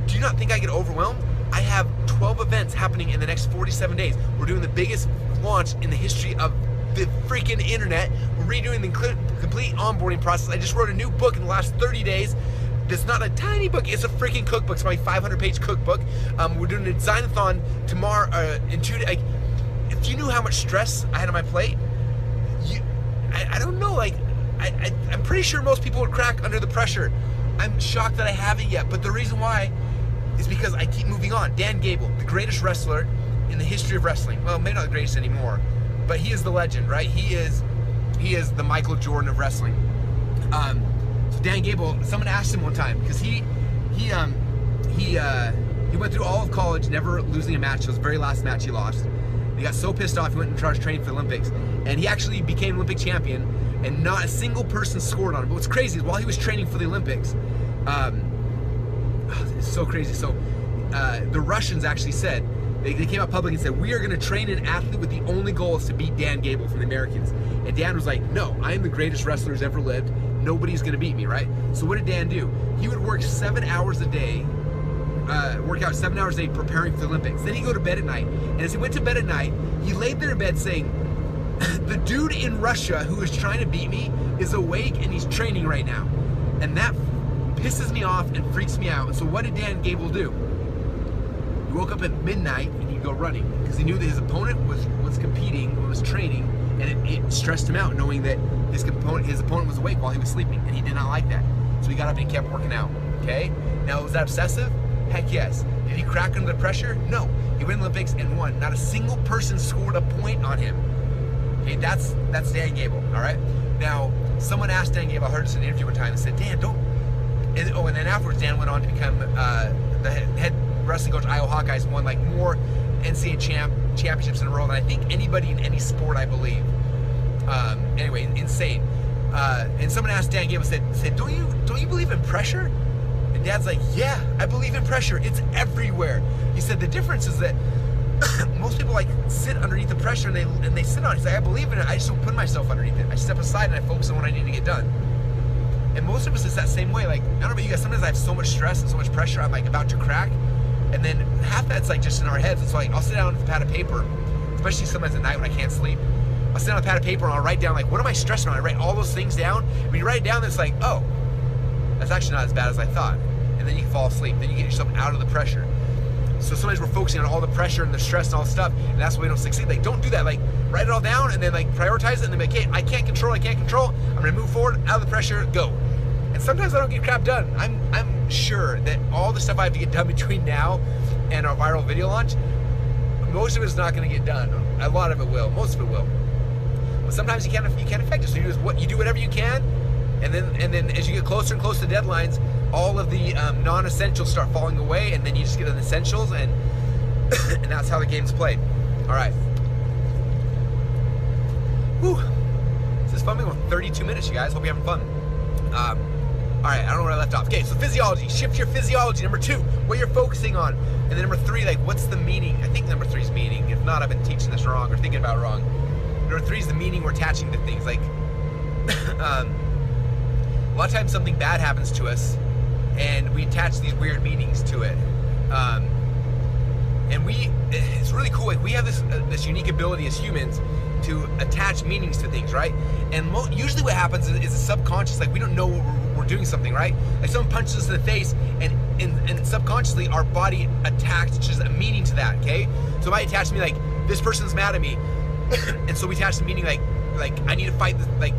do you not think I get overwhelmed? I have 12 events happening in the next 47 days. We're doing the biggest launch in the history of the freaking internet. We're redoing the complete onboarding process. I just wrote a new book in the last 30 days. It's not a tiny book, it's a freaking cookbook. It's my 500-page cookbook. We're doing a design-a-thon tomorrow, in 2 days. Like, if you knew how much stress I had on my plate, I don't know, like, I'm pretty sure most people would crack under the pressure. I'm shocked that I haven't yet, but the reason why is because I keep moving on. Dan Gable, the greatest wrestler in the history of wrestling. Well, maybe not the greatest anymore, but he is the legend, right? He is the Michael Jordan of wrestling. So Dan Gable, someone asked him one time, because he went through all of college never losing a match. So his very last match he lost. He got so pissed off he went and started training for the Olympics, and he actually became Olympic champion, and not a single person scored on him. But what's crazy is while he was training for the Olympics, it's so crazy. So the Russians actually said, they came out public and said, we are going to train an athlete with the only goal is to beat Dan Gable from the Americans. And Dan was like, no, I am the greatest wrestler who's ever lived. Nobody's going to beat me, right? So what did Dan do? He would work 7 hours a day, work out 7 hours a day preparing for the Olympics. Then he'd go to bed at night. And as he went to bed at night, he laid there in bed saying, the dude in Russia who is trying to beat me is awake and he's training right now. And that pisses me off and freaks me out. So what did Dan Gable do? He woke up at midnight and he'd go running because he knew that his opponent was competing, was training, and it stressed him out knowing that his opponent was awake while he was sleeping, and he did not like that. So he got up and he kept working out. Okay? Now, was that obsessive? Heck yes. Did he crack under the pressure? No. He went to the Olympics and won. Not a single person scored a point on him. Okay, that's Dan Gable. All right. Now, someone asked Dan Gable. I heard this in an interview one time and said, Dan, don't. And then afterwards, Dan went on to become the head wrestling coach, Iowa Hawkeyes, and won like more NCAA championships in a row than I think anybody in any sport, I believe. Anyway, insane. And someone asked Dan Gable, said, don't you believe in pressure? And Dad's like, yeah, I believe in pressure. It's everywhere. He said the difference is that most people like sit underneath the pressure and they sit on it. He's like, I believe in it. I just don't put myself underneath it. I step aside and I focus on what I need to get done. And most of us is that same way. Like, I don't know about you guys. Sometimes I have so much stress and so much pressure. I'm like about to crack. And then half that's like just in our heads. It's like I'll sit down with a pad of paper, especially sometimes at night when I can't sleep. I'll sit down with a pad of paper and I'll write down like, what am I stressing on? I write all those things down. When you write it down, it's like, oh, that's actually not as bad as I thought. And then you can fall asleep. Then you get yourself out of the pressure. So sometimes we're focusing on all the pressure and the stress and all the stuff, and that's why we don't succeed. Like, don't do that. Like, write it all down and then like prioritize it and then be like, hey, I can't control. I'm gonna move forward, out of the pressure, go. And sometimes I don't get crap done. I'm sure that all the stuff I have to get done between now and our viral video launch, most of it is not going to get done. A lot of it will. Most of it will. But sometimes you can't affect it. So you do whatever you can, and then as you get closer and closer to deadlines, all of the non-essentials start falling away, and then you just get the essentials, and and that's how the game's played. All right. Whew. This is fun. We're going 32 minutes, you guys. Hope you're having fun. All right, I don't know where I left off. Okay, so physiology. Shift your physiology. Number 2, what you're focusing on. And then number 3, like, what's the meaning? I think number 3 is meaning. If not, I've been teaching this wrong or thinking about it wrong. Number 3 is the meaning we're attaching to things. Like, a lot of times something bad happens to us, and we attach these weird meanings to it. And it's really cool. Like, we have this unique ability as humans to attach meanings to things, right? And usually what happens is a subconscious, like we don't know we're doing something, right? Like someone punches us in the face and subconsciously our body attaches a meaning to that, okay? So I attach to me like, this person's mad at me. And so we attach the meaning like I need to fight this, like,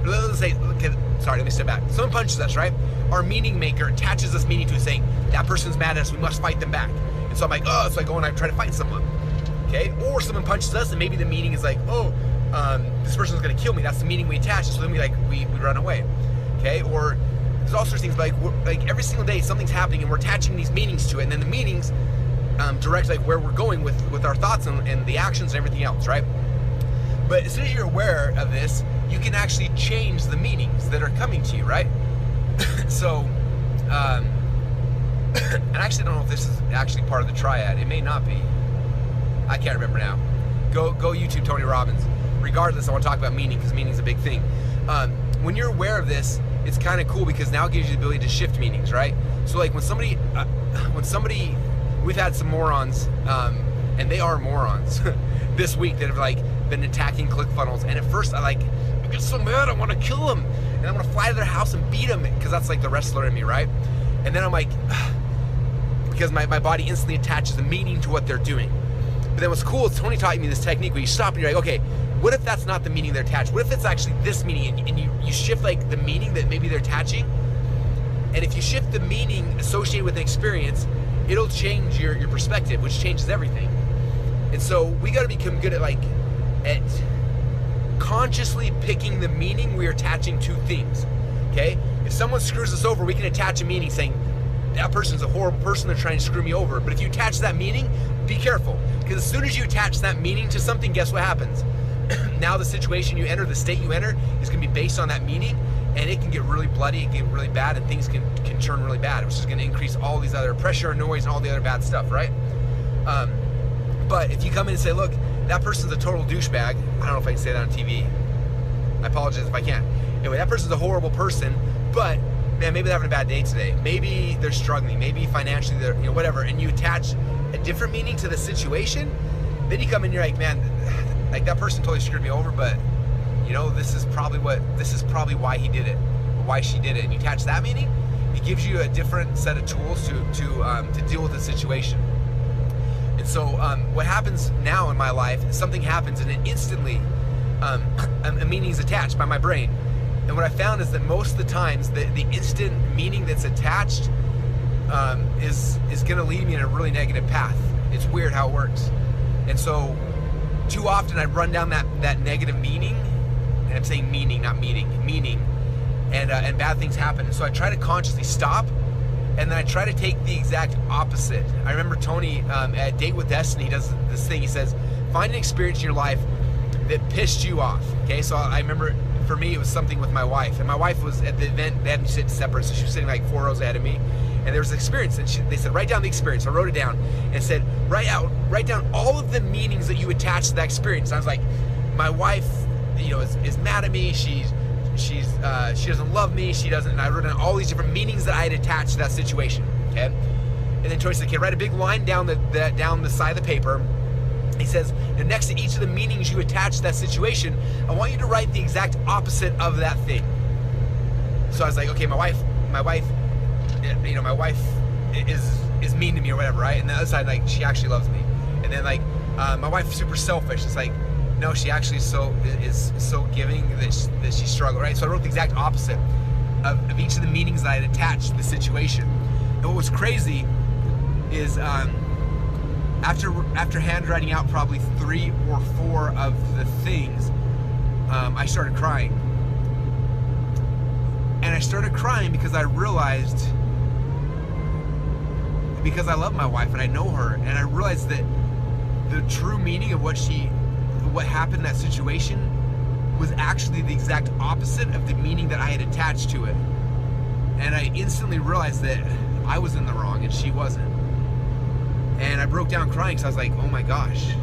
let's say, okay, sorry, let me step back. Someone punches us, right? Our meaning maker attaches this meaning to it saying, that person's mad at us, we must fight them back. And so I'm like, oh, so I go and I try to fight someone. Okay, or someone punches us and maybe the meaning is like, oh, this person's gonna kill me. That's the meaning we attach. So then we run away. Okay, or there's all sorts of things. But like every single day something's happening and we're attaching these meanings to it, and then the meanings direct like where we're going with our thoughts and the actions and everything else, right? But as soon as you're aware of this, you can actually change the meanings that are coming to you, right? So, and I actually don't know if this is actually part of the triad. It may not be. I can't remember now. Go YouTube Tony Robbins. Regardless, I want to talk about meaning because meaning is a big thing. When you're aware of this, it's kind of cool because now it gives you the ability to shift meanings, right? So like when somebody, we've had some morons, and they are morons, this week that have like been attacking Clickfunnels, and at first I get so mad, I want to kill them, and I want to fly to their house and beat them, because that's like the wrestler in me, right? And then I'm like, because my body instantly attaches a meaning to what they're doing. But then what's cool is Tony taught me this technique where you stop and you're like, okay, what if that's not the meaning they're attached? What if it's actually this meaning? And you shift like the meaning that maybe they're attaching. And if you shift the meaning associated with an experience, it'll change your perspective, which changes everything. And so we got to become good at consciously picking the meaning we're attaching to things. Okay? If someone screws us over, we can attach a meaning saying, that person's a horrible person, they're trying to screw me over. But if you attach that meaning, be careful. Because as soon as you attach that meaning to something, guess what happens? Now the situation you enter, the state you enter, is going to be based on that meaning, and it can get really bloody, it can get really bad, and things can turn really bad, which is going to increase all these other pressure and noise and all the other bad stuff, right? But if you come in and say, look, that person's a total douchebag, I don't know if I can say that on TV. I apologize if I can't. Anyway, that person's a horrible person, but man, maybe they're having a bad day today. Maybe they're struggling. Maybe financially they're, whatever. And you attach a different meaning to the situation. Then you come in and you're like, man, like that person totally screwed me over, but this is probably why he did it, or why she did it. And you attach that meaning, it gives you a different set of tools to deal with the situation. And so what happens now in my life, something happens and it instantly, a meaning is attached by my brain. And what I found is that most of the times, the instant meaning that's attached is going to lead me in a really negative path. It's weird how it works. And so, too often I run down that negative meaning, and I'm saying meaning, not meaning, and bad things happen. And so I try to consciously stop, and then I try to take the exact opposite. I remember Tony at Date with Destiny, he does this thing. He says, find an experience in your life that pissed you off. Okay, so I remember, for me, it was something with my wife. And my wife was at the event, they had me sit separate, so she was sitting like 4 rows ahead of me. And there was an experience, and they said, write down the experience. So I wrote it down and said, write down all of the meanings that you attach to that experience. And I was like, my wife, is mad at me. She doesn't love me. She doesn't. And I wrote down all these different meanings that I had attached to that situation. Okay. And then Tony said, okay, write a big line down the side of the paper. He says, next to each of the meanings you attach to that situation, I want you to write the exact opposite of that thing. So I was like, okay, my wife is mean to me or whatever, right? And the other side, like, she actually loves me. And then like, my wife's super selfish. It's like, no, she actually is so giving that she struggles, right? So I wrote the exact opposite of each of the meanings that I had attached to the situation. And what was crazy is after handwriting out probably 3 or 4 of the things, I started crying. And I started crying because I realized, because I love my wife and I know her, and I realized that the true meaning of what happened in that situation was actually the exact opposite of the meaning that I had attached to it. And I instantly realized that I was in the wrong and she wasn't. And I broke down crying because I was like, oh my gosh,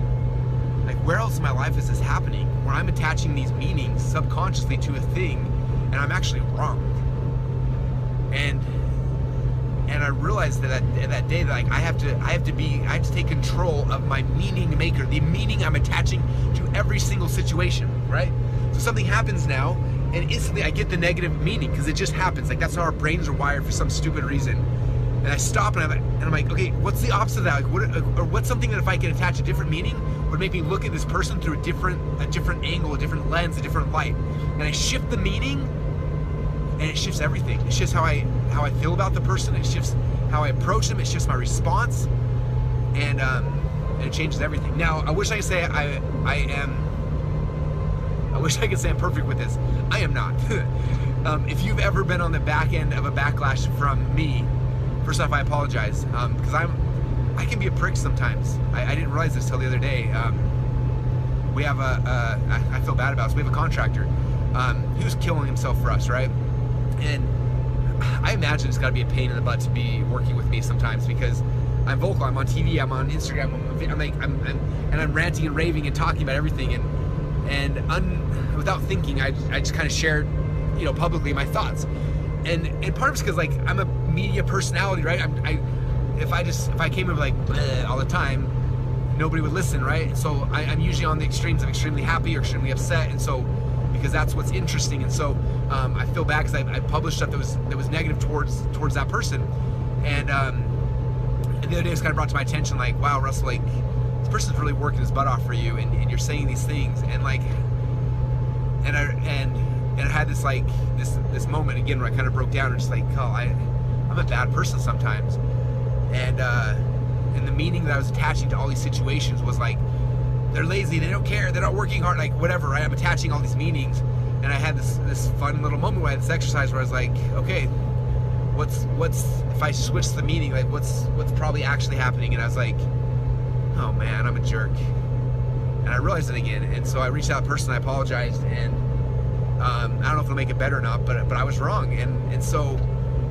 like where else in my life is this happening? Where I'm attaching these meanings subconsciously to a thing and I'm actually wrong. And I realized that that day that like I have to take control of my meaning maker, the meaning I'm attaching to every single situation, right? So something happens now, and instantly I get the negative meaning because it just happens. Like that's how our brains are wired for some stupid reason. And I stop and I'm like, okay, what's the opposite of that? Like, what's something that if I could attach a different meaning would make me look at this person through a different angle, a different lens, a different light. And I shift the meaning, and it shifts everything. It shifts how I feel about the person. It shifts how I approach them. It shifts my response, and it changes everything. Now, I wish I could say I wish I could say I'm perfect with this. I am not. If you've ever been on the back end of a backlash from me, first off, I apologize, because I can be a prick sometimes. I didn't realize this till the other day. We have I feel bad about this. We have a contractor who's killing himself for us, right? And I imagine it's got to be a pain in the butt to be working with me sometimes because I'm vocal. I'm on TV. I'm on Instagram. I'm ranting and raving and talking about everything. And without thinking, I just kind of shared, publicly my thoughts. And part of it's because like I'm a media personality, right? If I came in like bleh all the time, nobody would listen, right? And so I'm usually on the extremes of extremely happy or extremely upset, and so because that's what's interesting. And so I feel bad because I published stuff that was negative towards that person, and the other day it was kind of brought to my attention, like, wow, Russell, like, this person's really working his butt off for you, and you're saying these things, and like, and I had this like this moment again where I kind of broke down and just like, oh, I'm a bad person sometimes, and the meaning that I was attaching to all these situations was like, they're lazy, they don't care, they're not working hard, like whatever, right? I'm attaching all these meanings, and I had this fun little moment where I had this exercise where I was like, okay, what's if I switch the meaning, like what's probably actually happening? And I was like, oh man, I'm a jerk. And I realized it again, and so I reached out to that person, I apologized, and I don't know if it'll make it better or not, but I was wrong. And so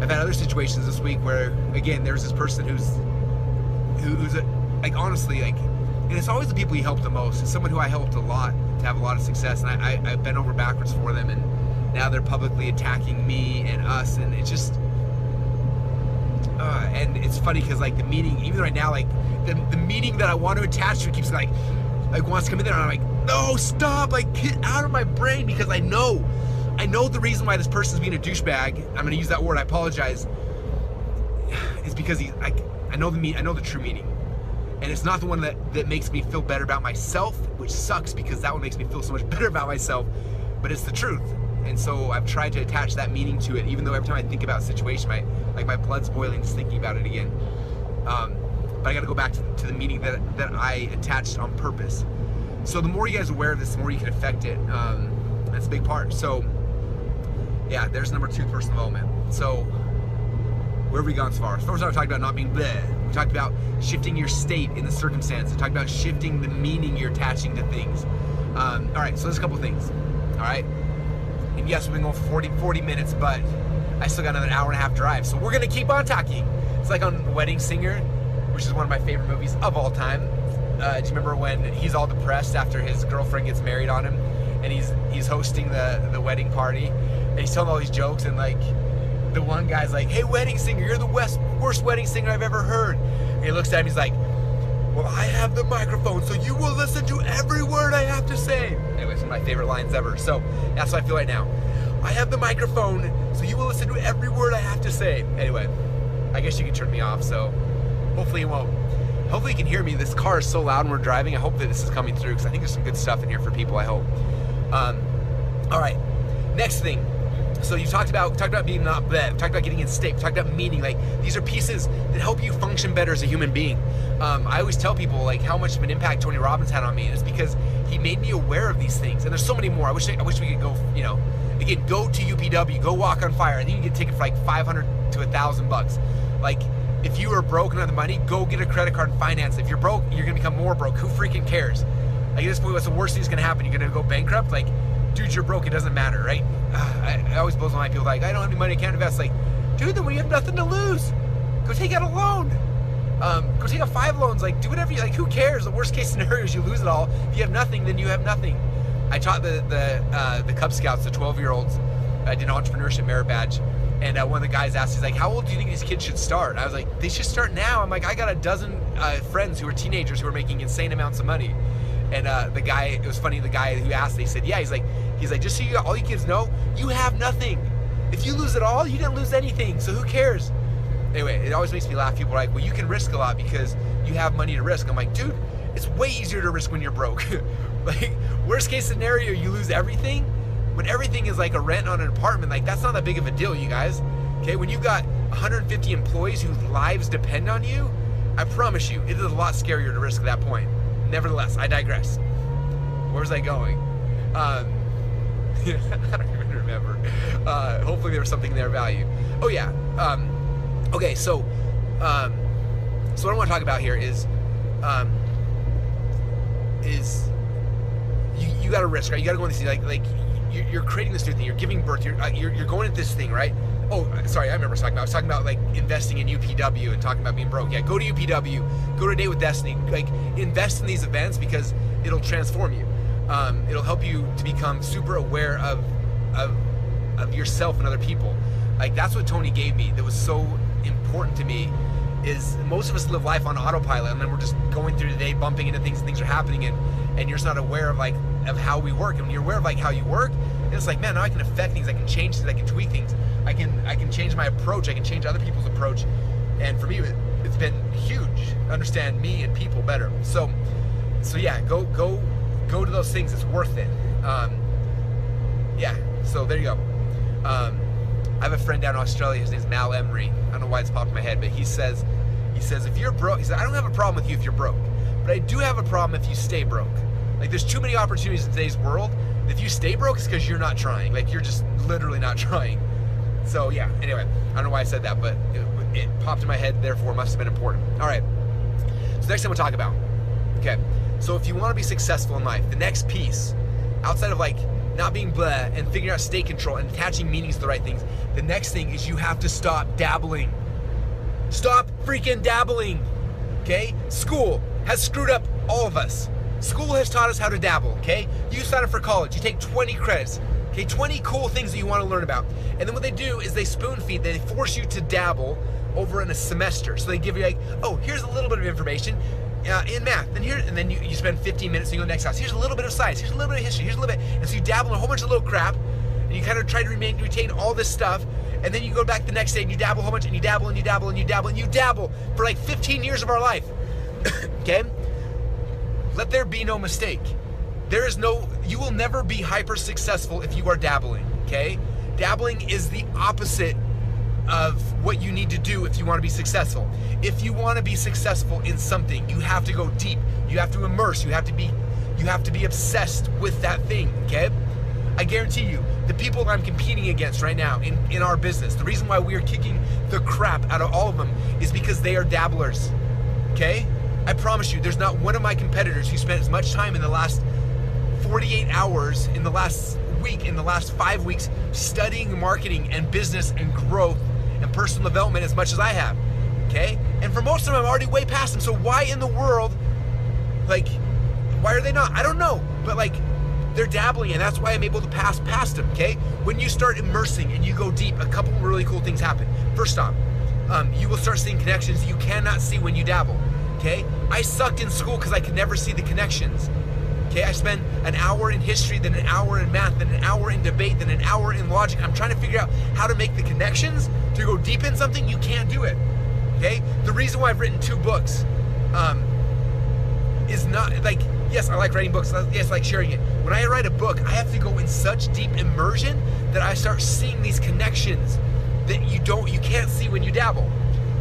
I've had other situations this week where, again, there's this person who's like, honestly, like, and it's always the people you help the most. It's someone who I helped a lot to have a lot of success, and I bent over backwards for them, and now they're publicly attacking me and us, and it's just, and it's funny because like the meaning, even right now, like the meaning that I want to attach to it keeps like wants to come in there, and I'm like, no, stop, like get out of my brain, because I know the reason why this person's being a douchebag. I'm gonna use that word, I apologize, is because I know the true meaning, and it's not the one that makes me feel better about myself, which sucks because that one makes me feel so much better about myself, but it's the truth. And so I've tried to attach that meaning to it, even though every time I think about a situation, my blood's boiling just thinking about it again. But I got to go back to the meaning that I attached on purpose. So the more you guys are aware of this, the more you can affect it. That's a big part. So yeah, there's number 2, personal development. So where have we gone so far? First, I talked about not being bleh. We talked about shifting your state in the circumstance. We talked about shifting the meaning you're attaching to things. All right, so there's a couple things. All right. And yes, we've been going for 40 minutes, but I still got another hour and a half drive. So we're going to keep on talking. It's like on Wedding Singer, which is one of my favorite movies of all time. Do you remember when he's all depressed after his girlfriend gets married on him, and he's hosting the wedding party, and he's telling all these jokes, and like the one guy's like, hey, wedding singer, you're the worst wedding singer I've ever heard. And he looks at him, he's like, well, I have the microphone, so you will listen to every word I have to say. Anyways, one of my favorite lines ever. So that's what I feel right now. I have the microphone, so you will listen to every word I have to say. Anyway, I guess you can turn me off, so hopefully you won't. Hopefully you can hear me. This car is so loud when we're driving. I hope that this is coming through, because I think there's some good stuff in here for people, I hope. All right, next thing. So you talked about being not bad, talked about getting in state, talked about meaning. Like, these are pieces that help you function better as a human being. I always tell people like how much of an impact Tony Robbins had on me, and it's because he made me aware of these things. And there's so many more. I wish we could go, again, go to UPW, go walk on fire. I think you can get a ticket for like $500 to $1,000. Like, if you are broke and have the money, go get a credit card and finance it. If you're broke, you're gonna become more broke. Who freaking cares? Like, at this point, what's the worst thing that's gonna happen? You're gonna go bankrupt? Like, dude, you're broke, it doesn't matter, right? I always blows my mind. People like, I don't have any money, I can't invest. Like, dude, then when you have nothing to lose, go take out a loan. Go take out 5 loans. Like, do whatever you like. Who cares? The worst case scenario is you lose it all. If you have nothing, then you have nothing. I taught the Cub Scouts, the 12-year-olds. I did an entrepreneurship merit badge, and one of the guys asked, he's like, how old do you think these kids should start? And I was like, they should start now. I'm like, I got a dozen friends who are teenagers who are making insane amounts of money. And the guy, it was funny, the guy who asked, he said, yeah, he's like, just so all you kids know, you have nothing. If you lose it all, you didn't lose anything, so who cares? Anyway, it always makes me laugh. People are like, well, you can risk a lot because you have money to risk. I'm like, dude, it's way easier to risk when you're broke. Like, worst case scenario, you lose everything. When everything is like a rent on an apartment, like, that's not that big of a deal, you guys. Okay, when you've got 150 employees whose lives depend on you, I promise you, it is a lot scarier to risk at that point. Nevertheless, I digress. Where was I going? I don't even remember. Hopefully there was something there of value. Oh yeah. Okay, so what I want to talk about here is you got to risk, right? You got to go in this, like you're creating this new thing. You're giving birth. You're going at this thing, right? Oh, sorry, I remember what I was talking about. I was talking about like investing in UPW and talking about being broke. Yeah, go to UPW, go to Date with Destiny. Like, invest in these events because it'll transform you. It'll help you to become super aware of yourself and other people. Like, that's what Tony gave me that was so important to me, is most of us live life on autopilot, and then we're just going through the day, bumping into things, and things are happening, and you're just not aware of of how we work. And when you're aware of how you work, it's like, man, now I can affect things, I can change things, I can tweak things, I can change my approach, I can change other people's approach. And for me, it's been huge. Understand me and people better. So yeah, go to those things. It's worth it. Yeah. So there you go. I have a friend down in Australia. His name's Mal Emery. I don't know why it's popped in my head, but he says if you're broke, he said, I don't have a problem with you if you're broke, but I do have a problem if you stay broke. Like, there's too many opportunities in today's world. If you stay broke, it's because you're not trying. Like, you're just literally not trying. So yeah. Anyway, I don't know why I said that, but it popped in my head. Therefore, must have been important. All right. So next thing we'll talk about. Okay. So if you want to be successful in life, the next piece, outside of not being blah and figuring out state control and attaching meanings to the right things, the next thing is you have to stop dabbling. Stop freaking dabbling. Okay? School has screwed up all of us. School has taught us how to dabble. Okay? You sign up for college. You take 20 credits. Okay? 20 cool things that you want to learn about. And then what they do is they spoon feed. They force you to dabble over in a semester. So they give you oh, here's a little bit of information in math, and then you spend 15 minutes and you go next class. Here's a little bit of science, here's a little bit of history, here's a little bit, and so you dabble in a whole bunch of little crap, and you kind of try to retain all this stuff, and then you go back the next day and you dabble a whole bunch, and you dabble and you dabble and you dabble and you dabble for 15 years of our life. Okay? Let there be no mistake. You will never be hyper successful if you are dabbling. Okay? Dabbling is the opposite of what you need to do if you want to be successful. If you want to be successful in something, you have to go deep. You have to immerse. You have to be obsessed with that thing, okay? I guarantee you, the people that I'm competing against right now in our business, the reason why we are kicking the crap out of all of them is because they are dabblers, okay? I promise you, there's not one of my competitors who spent as much time in the last 48 hours, in the last week, in the last 5 weeks, studying marketing and business and growth and personal development as much as I have, okay? And for most of them, I'm already way past them. So why in the world, why are they not? I don't know, but they're dabbling, and that's why I'm able to pass past them, okay? When you start immersing and you go deep, a couple really cool things happen. First off, you will start seeing connections you cannot see when you dabble, okay? I sucked in school because I could never see the connections. Okay, I spend an hour in history, then an hour in math, then an hour in debate, then an hour in logic. I'm trying to figure out how to make the connections to go deep in something. You can't do it. Okay? The reason why I've written 2 books is not yes, I like writing books. Yes, I like sharing it. When I write a book, I have to go in such deep immersion that I start seeing these connections that you can't see when you dabble.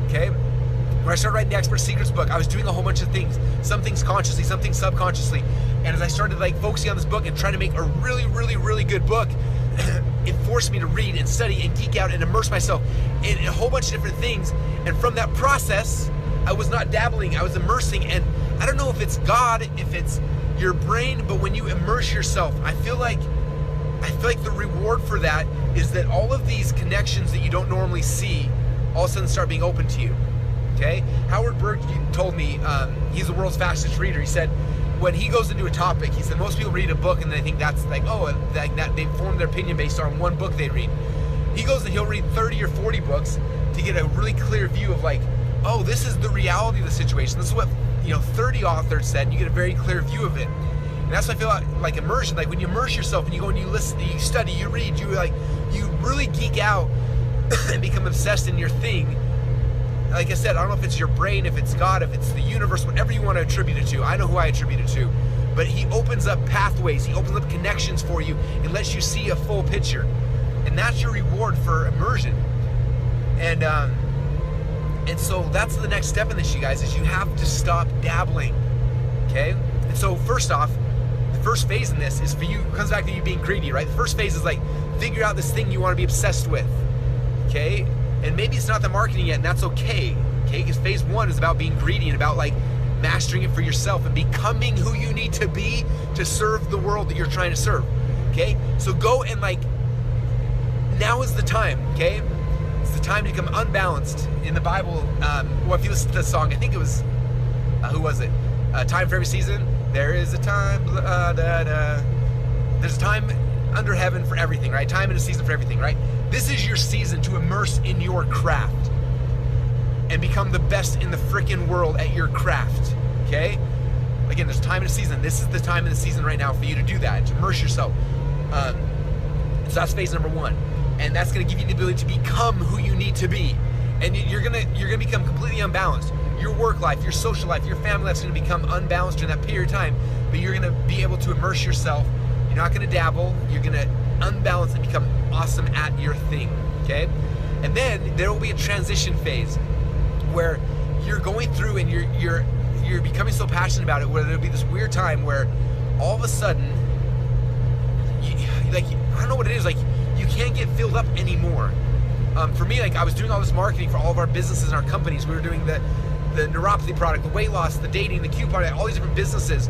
Okay? When I started writing the Expert Secrets book, I was doing a whole bunch of things. Some things consciously, some things subconsciously. And as I started focusing on this book and trying to make a really, really, really good book, it forced me to read and study and geek out and immerse myself in a whole bunch of different things. And from that process, I was not dabbling, I was immersing. And I don't know if it's God, if it's your brain, but when you immerse yourself, I feel like the reward for that is that all of these connections that you don't normally see all of a sudden start being open to you. Okay? Howard Berg told me, he's the world's fastest reader. He said, when he goes into a topic, he said most people read a book and they think that's that they form their opinion based on one book they read. He goes and he'll read 30 or 40 books to get a really clear view of oh, this is the reality of the situation. This is what 30 authors said, and you get a very clear view of it. And that's what I feel like immersion. When you immerse yourself and you go and you listen, you study, you read, you really geek out and become obsessed in your thing. Like I said, I don't know if it's your brain, if it's God, if it's the universe, whatever you want to attribute it to. I know who I attribute it to. But he opens up pathways, he opens up connections for you and lets you see a full picture. And that's your reward for immersion. And so that's the next step in this, you guys, is you have to stop dabbling. Okay? And so first off, the first phase in this is for you, comes back to you being greedy, right? The first phase is figure out this thing you want to be obsessed with. Okay? And maybe it's not the marketing yet, and that's okay. Okay? Because phase 1 is about being greedy and about mastering it for yourself and becoming who you need to be to serve the world that you're trying to serve. Okay? So go and now is the time, okay? It's the time to become unbalanced. In the Bible, if you listen to the song, I think it was, who was it? Time for every season. There is a time, there's a time under heaven for everything, right? Time and a season for everything, right? This is your season to immerse in your craft. and become the best in the freaking world at your craft, okay? Again, there's time in the season. This is the time in the season right now for you to do that, to immerse yourself. So that's phase number one. And that's gonna give you the ability to become who you need to be. And you're gonna become completely unbalanced. Your work life, your social life, your family life's gonna become unbalanced during that period of time, but you're gonna be able to immerse yourself. You're not gonna dabble, you're gonna unbalance and become awesome at your thing, okay? And then there will be a transition phase where you're going through and you're becoming so passionate about it, where there'll be this weird time where all of a sudden, like, I don't know what it is, like, you can't get filled up anymore. For me, like, I was doing all this marketing for all of our businesses and our companies. We were doing the neuropathy product, the weight loss, the dating, the coupon, all these different businesses,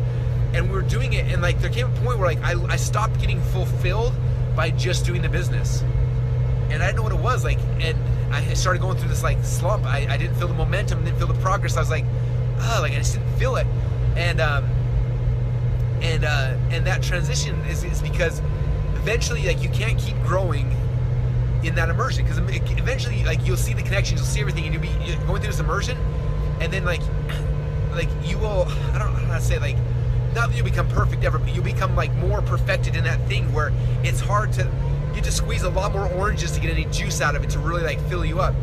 and we were doing it, and like there came a point where like I stopped getting fulfilled by just doing the business, and I didn't know what it was, like, and I started going through this like slump. I didn't feel the momentum, didn't feel the progress. I was like, like I just didn't feel it, and that transition is because eventually, like, you can't keep growing in that immersion, because eventually, like, you'll see the connections, you'll see everything, and you're going through this immersion, and then like you will, I don't know how to say it, like, not that you'll become perfect ever, but you'll become like more perfected in that thing where it's hard to, you have to squeeze a lot more oranges to get any juice out of it to really like fill you up.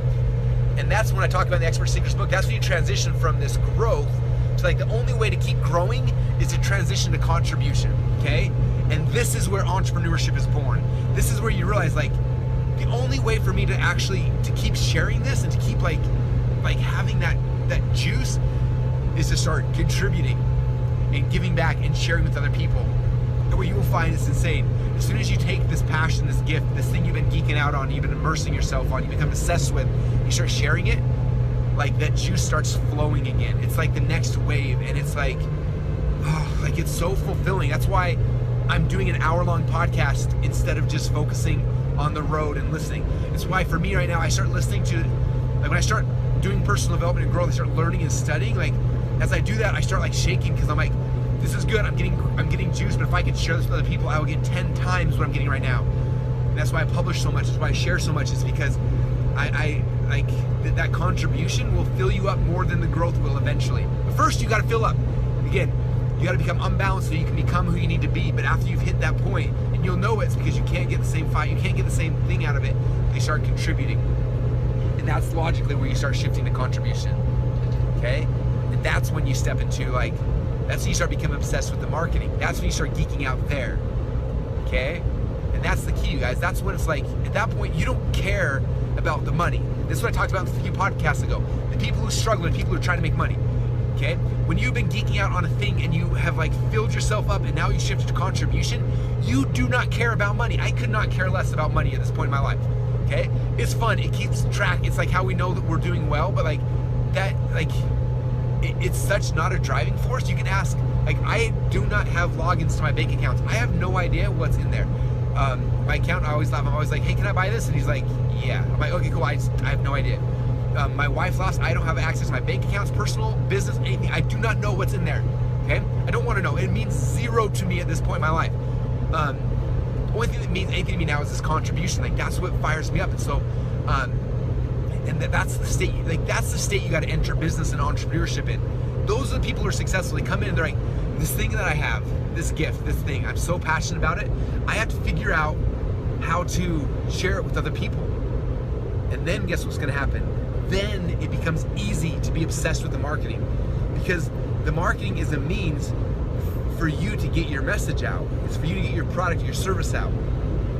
And that's when I talk about in the Expert Secrets book, that's when you transition from this growth to like the only way to keep growing is to transition to contribution, okay? And this is where entrepreneurship is born. This is where you realize, like, the only way for me to actually, to keep sharing this and to keep like having that juice is to start contributing and giving back and sharing with other people. And what you will find is insane. As soon as you take this passion, this gift, this thing you've been geeking out on, you've been immersing yourself on, you become obsessed with, you start sharing it, like that juice starts flowing again. It's like the next wave, and it's like, oh, like it's so fulfilling. That's why I'm doing an hour-long podcast instead of just focusing on the road and listening. It's why for me right now, I start listening to, like when I start doing personal development and growth, I start learning and studying, like as I do that, I start like shaking, because I'm like, this is good, I'm getting juice, but if I could share this with other people, I will get 10 times what I'm getting right now. And that's why I publish so much, that's why I share so much, is because I like that contribution will fill you up more than the growth will eventually. But first, you gotta fill up. Again, you gotta become unbalanced so you can become who you need to be, but after you've hit that point, and you'll know it's because you can't get the same fight, you can't get the same thing out of it, you start contributing. And that's logically where you start shifting to contribution, okay? And that's when you step into like, that's when you start becoming obsessed with the marketing. That's when you start geeking out there, okay? And that's the key, you guys. That's when it's like, at that point, you don't care about the money. This is what I talked about a few podcasts ago. The people who struggle and people who are trying to make money, okay? When you've been geeking out on a thing and you have like filled yourself up and now you shift to contribution, you do not care about money. I could not care less about money at this point in my life, okay? It's fun, it keeps track, it's like how we know that we're doing well, but like that, like, it's such not a driving force. You can ask, like, I do not have logins to my bank accounts. I have no idea what's in there. My accountant, I always laugh, I'm always like, hey, can I buy this? And he's like, yeah. I'm like, okay, cool, I have no idea. My wife lost, I don't have access to my bank accounts, personal, business, anything. I do not know what's in there, okay? I don't want to know. It means zero to me at this point in my life. The only thing that means anything to me now is this contribution. Like, that's what fires me up. And so, and that's the state, like that's the state you got to enter business and entrepreneurship in. Those are the people who are successful. They come in and they're like, this thing that I have, this gift, this thing, I'm so passionate about it, I have to figure out how to share it with other people. And then guess what's going to happen? Then it becomes easy to be obsessed with the marketing, because the marketing is a means for you to get your message out. It's for you to get your product, your service out.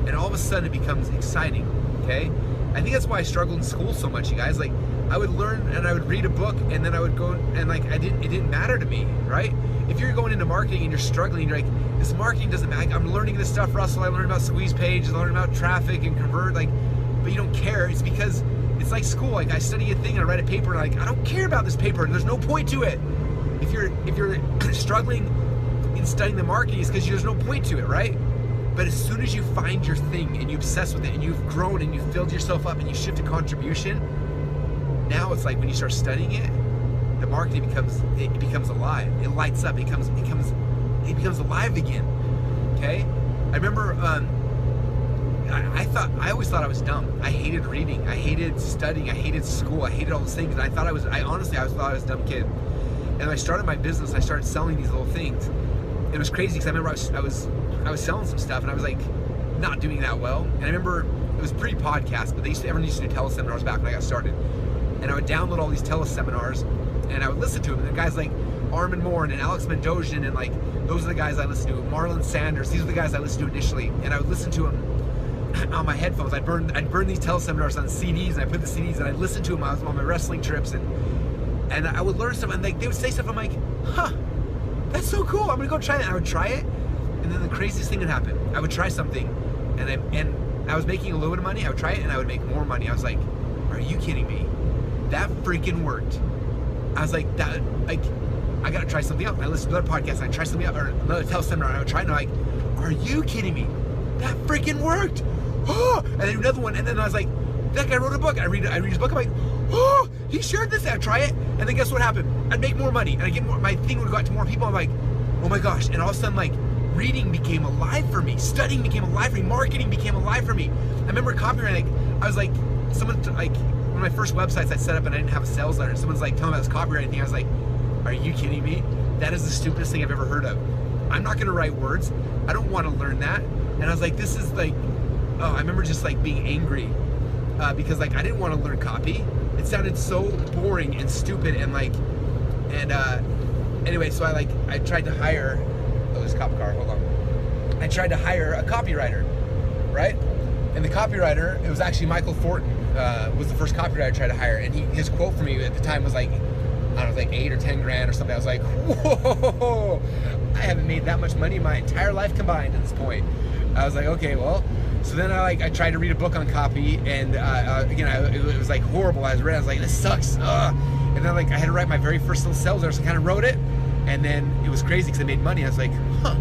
And all of a sudden it becomes exciting, okay? I think that's why I struggled in school so much, you guys. Like, I would learn and I would read a book and then I would go and like, it didn't matter to me, right? If you're going into marketing and you're struggling, you're like, this marketing doesn't matter. I'm learning this stuff, Russell. I learned about squeeze page, I learned about traffic and convert, like, but you don't care. It's because it's like school. Like, I study a thing and I write a paper and like, I don't care about this paper and there's no point to it. If you're struggling in studying the marketing, it's because there's no point to it, right? But as soon as you find your thing and you obsess with it and you've grown and you've filled yourself up and you shift to contribution, now it's like when you start studying it, the marketing becomes alive. It lights up. It becomes alive again. Okay? I remember I always thought I was dumb. I hated reading. I hated studying. I hated school. I hated all those things. And I honestly thought I was a dumb kid. And when I started my business, I started selling these little things. It was crazy because I remember I was selling some stuff and I was like not doing that well. And I remember it was pre-podcast, but everyone used to do teleseminars back when I got started. And I would download all these teleseminars and I would listen to them. And the guys like Armin Morin and Alex Mandossian, and like those are the guys I listened to. Marlon Sanders, these are the guys I listened to initially. And I would listen to them on my headphones. I'd burn these teleseminars on CDs, and I put the CDs and I'd listen to them. I was on my wrestling trips, and I would learn stuff, and like they would say stuff. I'm like, huh, that's so cool. I'm gonna go try that. And I would try it, and then the craziest thing would happen. I would try something, and I was making a little bit of money. I would try it, and I would make more money. I was like, are you kidding me? That freaking worked. I was like, I gotta try something else. I listened to another podcast, and I tried something else, or another teleseminar, and I would try it, and I'm like, are you kidding me? That freaking worked. Oh, and then another one, and then I was like, that guy wrote a book. I read his book. I'm like, oh, he shared this. I'd try it, and then guess what happened? I'd make more money, and I get more. My thing would go out to more people. I'm like, oh my gosh! And all of a sudden, like, reading became alive for me. Studying became alive for me. Marketing became alive for me. I remember copywriting. I was like, someone like one of my first websites I set up, and I didn't have a sales letter. Someone's like telling me about this copywriting thing. I was like, are you kidding me? That is the stupidest thing I've ever heard of. I'm not gonna write words. I don't want to learn that. And I was like, this is like, oh, I remember just like being angry because like I didn't want to learn copy. It sounded so boring and stupid and like, and anyway, so I tried to hire, oh, there's a cop car, hold on. I tried to hire a copywriter, right? And the copywriter, it was actually Michael Fortin, was the first copywriter I tried to hire. And his quote for me at the time was like, I don't know, like 8 or 10 grand or something. I was like, whoa, I haven't made that much money my entire life combined at this point. I was like, okay, well, so then I tried to read a book on copy, and again, it was like horrible. I was like, this sucks. And then like I had to write my very first little sales letter, so I kind of wrote it, and then it was crazy because I made money. I was like, huh.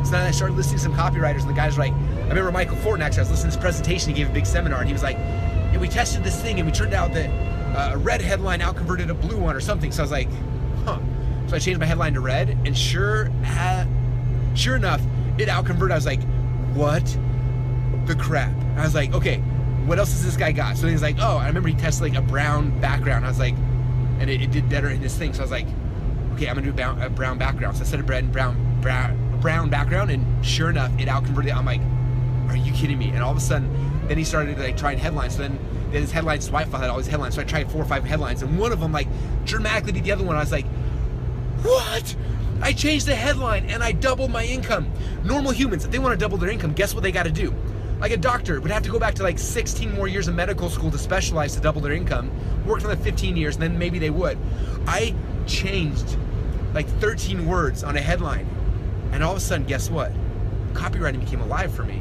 So then I started listening to some copywriters, and the guys were like, I remember Michael Fortin actually, I was listening to this presentation, he gave a big seminar, and he was like, and we tested this thing, and we turned out that a red headline outconverted a blue one or something. So I was like, huh. So I changed my headline to red, and sure enough, it outconverted. I was like, what the crap? I was like, okay, what else has this guy got? So he's like, oh, I remember he tested like a brown background. I was like, and it did better in this thing. So I was like, okay, I'm gonna do a brown background. So I set a red and brown background, and sure enough, it outconverted. I'm like, are you kidding me? And all of a sudden, then he started like trying headlines. So then his headline swipe file had all these headlines. So I tried 4 or 5 headlines, and one of them like dramatically beat the other one. I was like, what? I changed the headline and I doubled my income. Normal humans, if they want to double their income, guess what they got to do? Like a doctor would have to go back to like 16 more years of medical school to specialize to double their income, worked on the 15 years, and then maybe they would. I changed like 13 words on a headline, and all of a sudden, guess what? Copywriting became alive for me.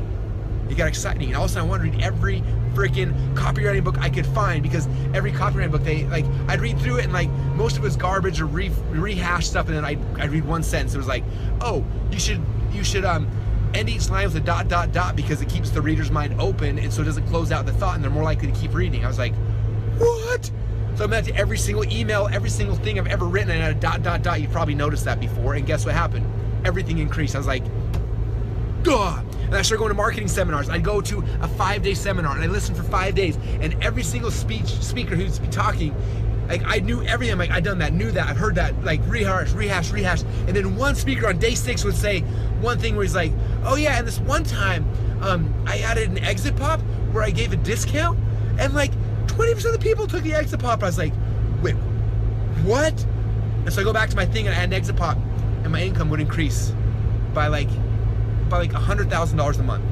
It got exciting, and all of a sudden I wanted to read every freaking copywriting book I could find, because every copywriting book, I'd read through it, and like most of it was garbage or rehash stuff, and then I'd read one sentence. It was like, oh, you should end each line with a ... because it keeps the reader's mind open, and so it doesn't close out the thought, and they're more likely to keep reading. I was like, what? So I went to every single email, every single thing I've ever written, and I had a ... You've probably noticed that before, and guess what happened? Everything increased. I was like, duh. And I started going to marketing seminars. I'd go to a 5-day seminar, and I listened for 5 days, and every single speaker who's talking, like I knew everything. I'm like, I've done that, knew that, I've heard that, like rehash. And then one speaker on day 6 would say one thing where he's like, oh yeah, and this one time, I added an exit pop where I gave a discount, and like 20% of the people took the exit pop. I was like, wait, what? And so I go back to my thing, and I add an exit pop, and my income would increase by like $100,000 a month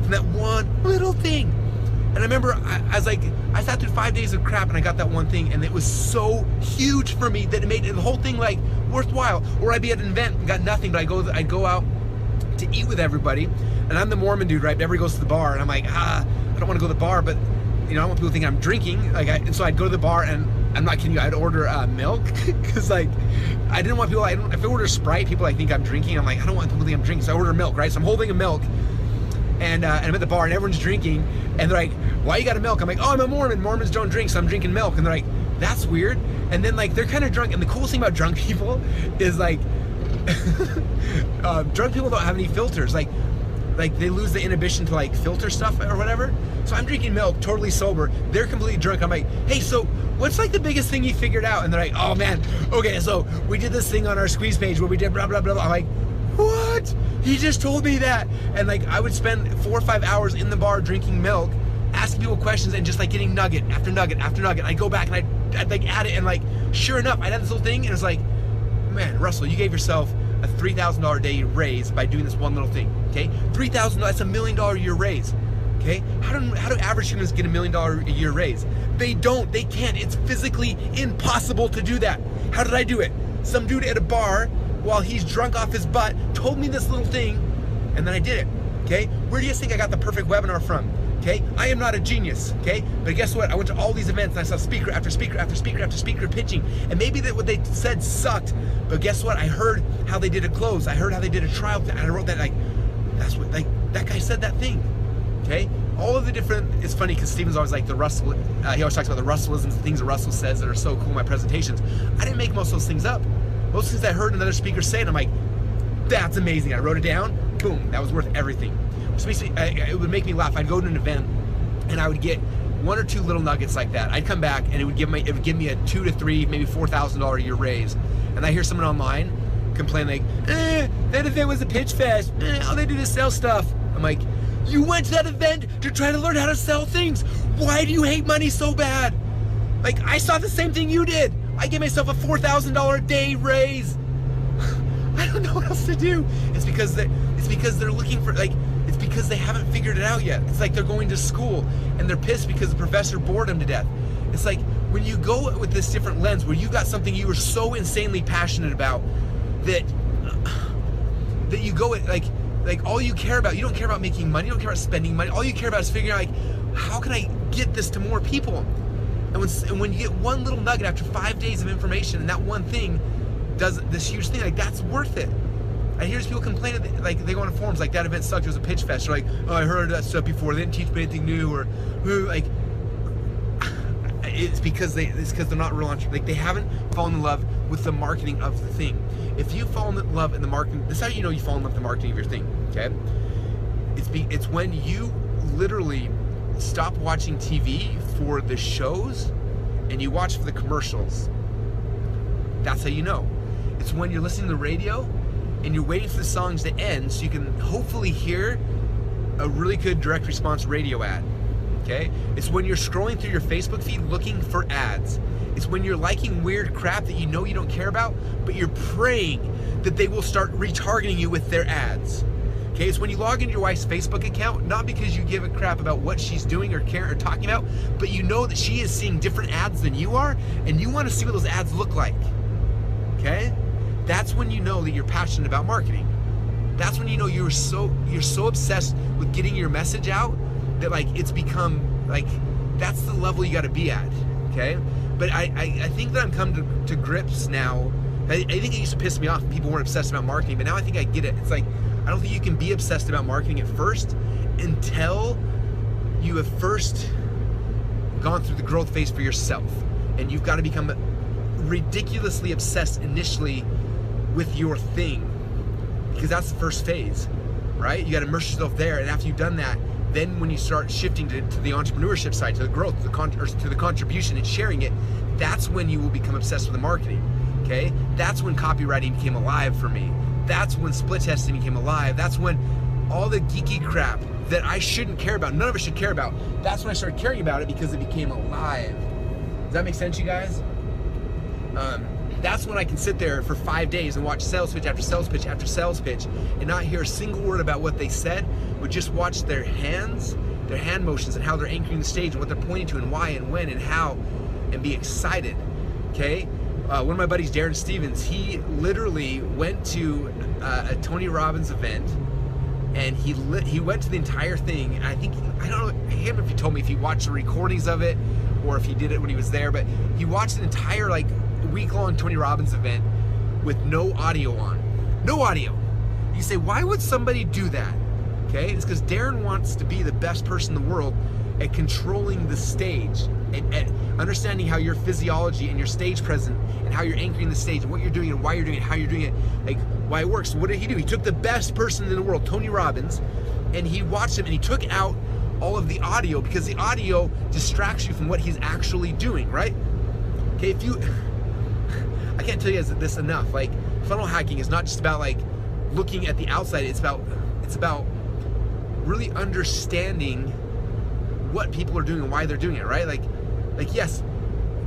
from that one little thing. And I remember I was like, I sat through 5 days of crap, and I got that one thing, and it was so huge for me that it made the whole thing like worthwhile. Or I'd be at an event and got nothing, but I'd go out to eat with everybody, and I'm the Mormon dude, right? Everybody goes to the bar, and I'm like, I don't want to go to the bar, but you know, I don't want people to think I'm drinking. And so I'd go to the bar, and I'm not kidding you, I'd order milk, because like I didn't want people. If I order Sprite, people like think I'm drinking. I'm like, I don't want people to think I'm drinking, so I order milk, right? So I'm holding a milk, and I'm at the bar, and everyone's drinking, and they're like, why you got a milk? I'm like, oh, I'm a Mormon. Mormons don't drink, so I'm drinking milk. And they're like, that's weird. And then like they're kind of drunk, and the coolest thing about drunk people is like, drunk people don't have any filters. Like like they lose the inhibition to like filter stuff or whatever. So I'm drinking milk, totally sober. They're completely drunk. I'm like, hey, so what's like the biggest thing you figured out? And they're like, oh man, okay, so we did this thing on our squeeze page where we did blah, blah, blah, blah. I'm like, what? He just told me that. And like, I would spend 4 or 5 hours in the bar drinking milk, asking people questions and just like getting nugget after nugget after nugget. I'd go back and I'd like add it, and like, sure enough, I'd have this little thing, and it's like, man, Russell, you gave yourself a $3,000 a day raise by doing this one little thing, okay? $3,000, that's $1 million a year raise, okay? How do average humans get $1 million a year raise? They don't, they can't. It's physically impossible to do that. How did I do it? Some dude at a bar, while he's drunk off his butt, told me this little thing, and then I did it, okay? Where do you think I got the perfect webinar from? Okay, I am not a genius, okay? But guess what? I went to all these events and I saw speaker after speaker after speaker after speaker pitching. And maybe that what they said sucked, but guess what? I heard how they did a close. I heard how they did a trial, and I wrote that like, that's what, like, that guy said that thing, okay? All of the different, it's funny because Steven's always like the Russell, he always talks about the Russellisms, the things that Russell says that are so cool in my presentations. I didn't make most of those things up. Most things I heard another speaker say, and I'm like, that's amazing. I wrote it down, boom, that was worth everything. So basically, it would make me laugh. I'd go to an event and I would get 1 or 2 little nuggets like that. I'd come back and it would give me a $2,000 to $3,000, maybe $4,000 a year raise. And I hear someone online complain like, that event was a pitch fest. All they do is sell stuff. I'm like, you went to that event to try to learn how to sell things. Why do you hate money so bad? Like, I saw the same thing you did. I gave myself a $4,000 a day raise. I don't know what else to do. It's because they're looking for, like, it's because they haven't figured it out yet. It's like they're going to school and they're pissed because the professor bored them to death. It's like when you go with this different lens where you got something you were so insanely passionate about that you go with, like all you care about, you don't care about making money, you don't care about spending money. All you care about is figuring out, like, how can I get this to more people? And when you get one little nugget after 5 days of information, and that one thing does this huge thing, like, that's worth it. I hear people complain, like, they go on forums like, that event sucked, it was a pitch fest. They're like, oh, I heard that stuff before, they didn't teach me anything new, or like, it's because they're not real entrepreneurs. Like, they haven't fallen in love with the marketing of the thing. If you fall in love in the marketing, this is how you know you fall in love with the marketing of your thing, okay? It's when you literally stop watching TV for the shows and you watch for the commercials. That's how you know. It's when you're listening to the radio and you're waiting for the songs to end so you can hopefully hear a really good direct response radio ad, okay? It's when you're scrolling through your Facebook feed looking for ads. It's when you're liking weird crap that you know you don't care about, but you're praying that they will start retargeting you with their ads. Okay, it's when you log into your wife's Facebook account, not because you give a crap about what she's doing or care or talking about, but you know that she is seeing different ads than you are, and you want to see what those ads look like. Okay? That's when you know that you're passionate about marketing. That's when you know you're so obsessed with getting your message out that, like, it's become, like, that's the level you got to be at. Okay? But I think that I'm come to grips now. I think it used to piss me off when people weren't obsessed about marketing, but now I think I get it. It's like, I don't think you can be obsessed about marketing at first until you have first gone through the growth phase for yourself. And you've got to become ridiculously obsessed initially with your thing, because that's the first phase, right? You got to immerse yourself there, and after you've done that, then when you start shifting to the entrepreneurship side, to the growth, to the contribution and sharing it, that's when you will become obsessed with the marketing, okay? That's when copywriting became alive for me. That's when split testing became alive. That's when all the geeky crap that I shouldn't care about, none of us should care about, that's when I started caring about it because it became alive. Does that make sense, you guys? That's when I can sit there for 5 days and watch sales pitch after sales pitch after sales pitch and not hear a single word about what they said, but just watch their hands, their hand motions, and how they're anchoring the stage and what they're pointing to and why and when and how, and be excited, okay? One of my buddies, Darren Stevens, he literally went to a Tony Robbins event, and he went to the entire thing. And I don't know, I can't remember if he told me if he watched the recordings of it or if he did it when he was there, but he watched an entire, like, week-long Tony Robbins event with no audio on. No audio. You say, why would somebody do that? Okay, it's because Darren wants to be the best person in the world at controlling the stage, at understanding how your physiology and your stage presence and how you're anchoring the stage and what you're doing and why you're doing it, how you're doing it, like why it works. So what did he do? He took the best person in the world, Tony Robbins, and he watched him and he took out all of the audio because the audio distracts you from what he's actually doing, right? Okay, I can't tell you guys this enough. Like, funnel hacking is not just about like looking at the outside. It's about really understanding what people are doing and why they're doing it, right? Like yes,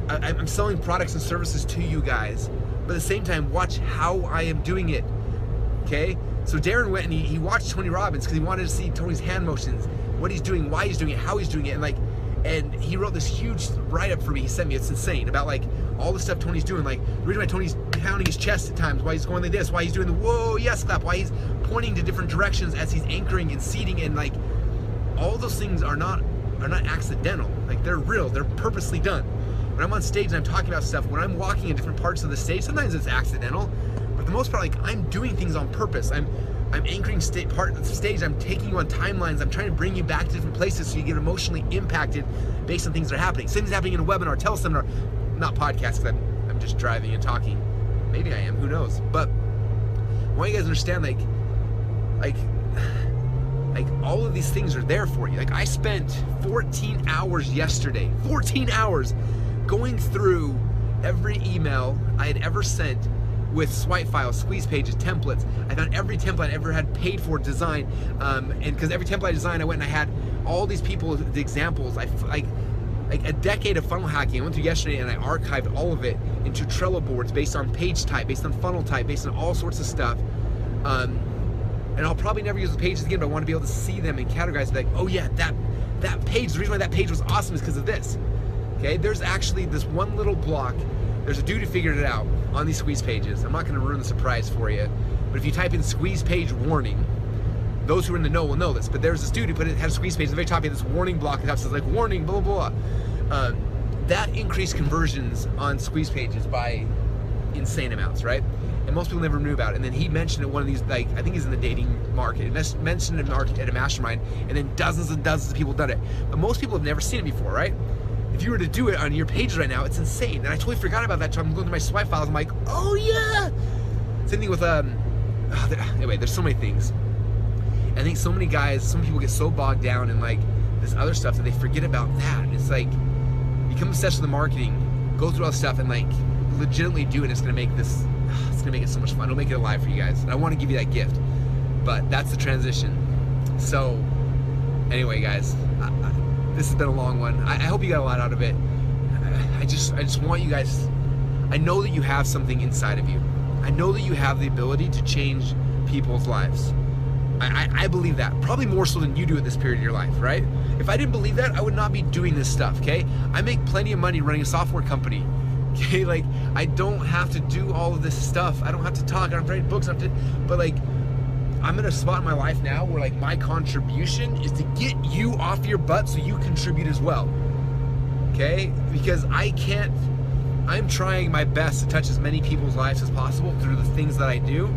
I'm selling products and services to you guys, but at the same time, watch how I am doing it. Okay, so Darren went and he watched Tony Robbins because he wanted to see Tony's hand motions, what he's doing, why he's doing it, how he's doing it, and he wrote this huge write-up for me. He sent me. It's insane about like all the stuff Tony's doing, like the reason why Tony's pounding his chest at times, why he's going like this, why he's doing the whoa yes clap, why he's pointing to different directions as he's anchoring and seating, and like all those things are not accidental. Like, they're real, they're purposely done. When I'm on stage and I'm talking about stuff, when I'm walking in different parts of the stage, sometimes it's accidental, but for the most part, like, I'm doing things on purpose. I'm anchoring part of the stage, I'm taking you on timelines, I'm trying to bring you back to different places so you get emotionally impacted based on things that are happening. Same thing's happening in a webinar, teleseminar, not podcast, because I'm just driving and talking. Maybe I am, who knows? But I want you guys to understand, like all of these things are there for you. Like, I spent 14 hours yesterday, 14 hours going through every email I had ever sent with swipe files, squeeze pages, templates. I found every template I ever had paid for design, and because every template I designed, I went and I had all these people, the examples. Like a decade of funnel hacking I went through yesterday, and I archived all of it into Trello boards based on page type, based on funnel type, based on all sorts of stuff. And I'll probably never use the pages again, but I want to be able to see them and categorize, like, oh yeah, that page, the reason why that page was awesome is because of this. Okay, there's actually this one little block. There's a dude who figured it out on these squeeze pages. I'm not going to ruin the surprise for you, but if you type in squeeze page warning, those who are in the know will know this, but there's this dude who had a squeeze page at the very top, he had this warning block that says like warning, blah, blah, blah. That increased conversions on squeeze pages by insane amounts, right? And most people never knew about it. And then he mentioned it one of these, like, I think he's in the dating market. He mentioned it at a mastermind, and then dozens and dozens of people done it. But most people have never seen it before, right? If you were to do it on your pages right now, it's insane. And I totally forgot about that, so I'm going through my swipe files. I'm like, oh yeah. Same thing with anyway, there's so many things. I think so many people get so bogged down in like this other stuff that they forget about that. It's like, become obsessed with the marketing, go through all the stuff, and like legitimately do it. It's gonna make it so much fun. It'll make it alive for you guys. And I want to give you that gift, but that's the transition. So anyway, guys, this has been a long one. I hope you got a lot out of it. I just want you guys, I know that you have something inside of you. I know that you have the ability to change people's lives. I believe that, probably more so than you do at this period of your life, right? If I didn't believe that, I would not be doing this stuff, okay? I make plenty of money running a software company, okay? Like, I don't have to do all of this stuff. I don't have to talk, I don't have to write books, but like, I'm in a spot in my life now where like my contribution is to get you off your butt so you contribute as well, okay? Because I'm trying my best to touch as many people's lives as possible through the things that I do,